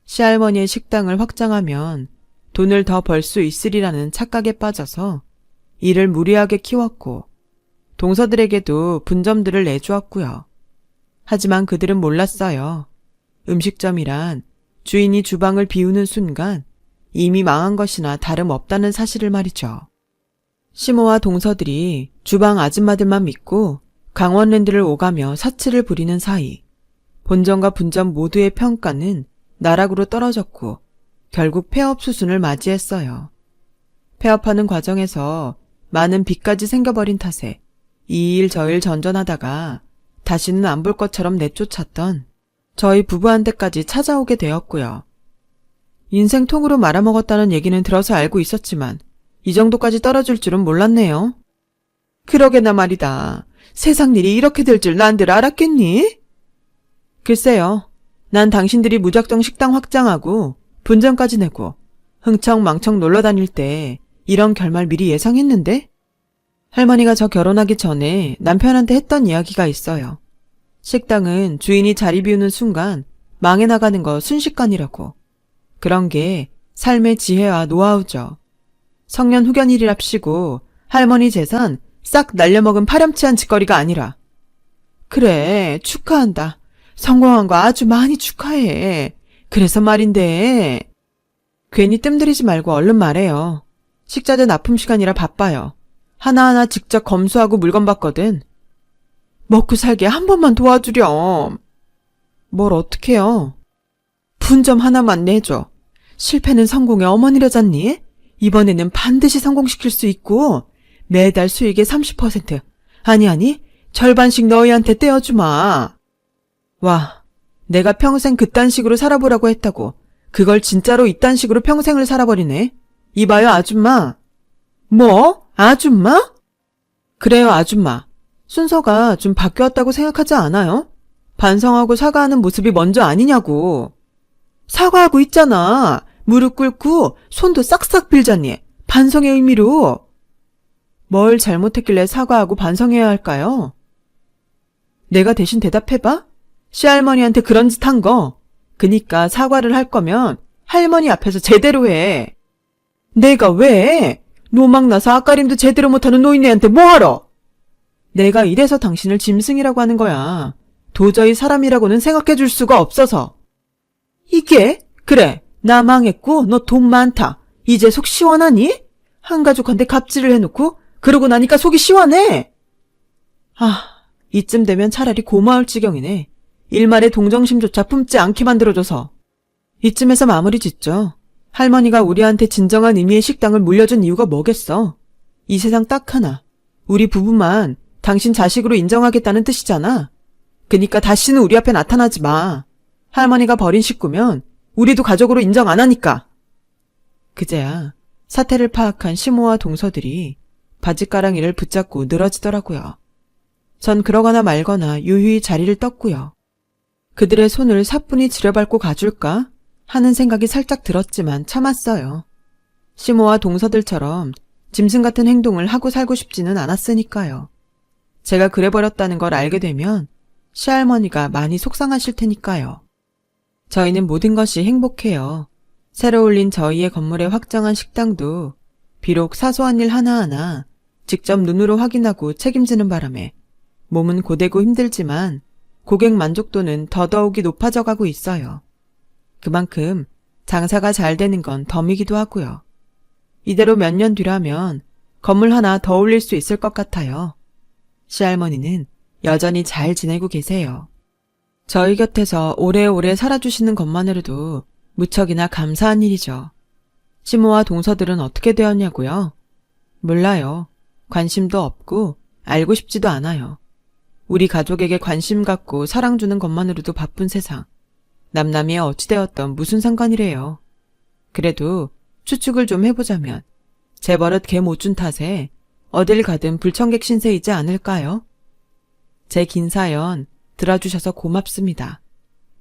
시할머니의 식당을 확장하면 돈을 더 벌 수 있으리라는 착각에 빠져서 이를 무리하게 키웠고, 동서들에게도 분점들을 내주었고요. 하지만 그들은 몰랐어요. 음식점이란 주인이 주방을 비우는 순간 이미 망한 것이나 다름없다는 사실을 말이죠. 시모와 동서들이 주방 아줌마들만 믿고 강원랜드를 오가며 사치를 부리는 사이 본점과 분점 모두의 평가는 나락으로 떨어졌고 결국 폐업 수순을 맞이했어요. 폐업하는 과정에서 많은 빚까지 생겨버린 탓에 이 일 저 일 전전하다가 다시는 안 볼 것처럼 내쫓았던 저희 부부한테까지 찾아오게 되었고요. 인생 통으로 말아먹었다는 얘기는 들어서 알고 있었지만 이 정도까지 떨어질 줄은 몰랐네요. 그러게나 말이다. 세상 일이 이렇게 될 줄 난들 알았겠니? 글쎄요. 난 당신들이 무작정 식당 확장하고 분점까지 내고 흥청망청 놀러다닐 때 이런 결말 미리 예상했는데? 할머니가 저 결혼하기 전에 남편한테 했던 이야기가 있어요. 식당은 주인이 자리 비우는 순간 망해 나가는 거 순식간이라고. 그런 게 삶의 지혜와 노하우죠. 성년 후견일이랍시고 할머니 재산 싹 날려먹은 파렴치한 짓거리가 아니라. 그래, 축하한다. 성공한 거 아주 많이 축하해. 그래서 말인데. 괜히 뜸들이지 말고 얼른 말해요. 식자재 납품 시간이라 바빠요. 하나하나 직접 검수하고 물건 받거든. 먹고 살게 한 번만 도와주렴. 뭘 어떡해요. 분점 하나만 내줘. 실패는 성공의 어머니라잖니? 이번에는 반드시 성공시킬 수 있고 매달 수익의 30%, 아니 절반씩 너희한테 떼어주마. 와, 내가 평생 그딴 식으로 살아보라고 했다고 그걸 진짜로 이딴 식으로 평생을 살아버리네. 이봐요 아줌마. 뭐? 아줌마? 그래요 아줌마. 순서가 좀 바뀌었다고 생각하지 않아요? 반성하고 사과하는 모습이 먼저 아니냐고. 사과하고 있잖아. 무릎 꿇고 손도 싹싹 빌잖니. 반성의 의미로. 뭘 잘못했길래 사과하고 반성해야 할까요? 내가 대신 대답해봐? 시할머니한테 그런 짓 한 거. 그니까 사과를 할 거면 할머니 앞에서 제대로 해. 내가 왜? 노망나서 앞가림도 제대로 못하는 노인네한테 뭐하러? 내가 이래서 당신을 짐승이라고 하는 거야. 도저히 사람이라고는 생각해 줄 수가 없어서. 이게? 그래, 나 망했고 너 돈 많다. 이제 속 시원하니? 한 가족한테 갑질을 해놓고 그러고 나니까 속이 시원해. 이쯤 되면 차라리 고마울 지경이네. 일말의 동정심조차 품지 않게 만들어줘서. 이쯤에서 마무리 짓죠. 할머니가 우리한테 진정한 의미의 식당을 물려준 이유가 뭐겠어? 이 세상 딱 하나. 우리 부부만 당신 자식으로 인정하겠다는 뜻이잖아. 그니까 다시는 우리 앞에 나타나지 마. 할머니가 버린 식구면 우리도 가족으로 인정 안 하니까. 그제야 사태를 파악한 시모와 동서들이 바짓가랑이를 붙잡고 늘어지더라고요. 전 그러거나 말거나 유유히 자리를 떴고요. 그들의 손을 사뿐히 지려밟고 가줄까 하는 생각이 살짝 들었지만 참았어요. 시모와 동서들처럼 짐승 같은 행동을 하고 살고 싶지는 않았으니까요. 제가 그래버렸다는 걸 알게 되면 시할머니가 많이 속상하실 테니까요. 저희는 모든 것이 행복해요. 새로 올린 저희의 건물의 확장한 식당도 비록 사소한 일 하나하나 직접 눈으로 확인하고 책임지는 바람에 몸은 고되고 힘들지만 고객 만족도는 더더욱이 높아져 가고 있어요. 그만큼 장사가 잘 되는 건 덤이기도 하고요. 이대로 몇 년 뒤라면 건물 하나 더 올릴 수 있을 것 같아요. 시할머니는 여전히 잘 지내고 계세요. 저희 곁에서 오래오래 살아주시는 것만으로도 무척이나 감사한 일이죠. 시모와 동서들은 어떻게 되었냐고요? 몰라요. 관심도 없고 알고 싶지도 않아요. 우리 가족에게 관심 갖고 사랑 주는 것만으로도 바쁜 세상. 남남이 어찌되었던 무슨 상관이래요. 그래도 추측을 좀 해보자면 제 버릇 개 못 준 탓에 어딜 가든 불청객 신세이지 않을까요? 제 긴 사연 들어주셔서 고맙습니다.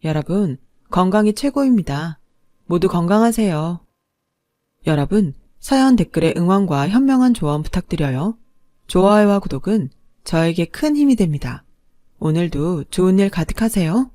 여러분, 건강이 최고입니다. 모두 건강하세요. 여러분, 사연 댓글에 응원과 현명한 조언 부탁드려요. 좋아요와 구독은 저에게 큰 힘이 됩니다. 오늘도 좋은 일 가득하세요.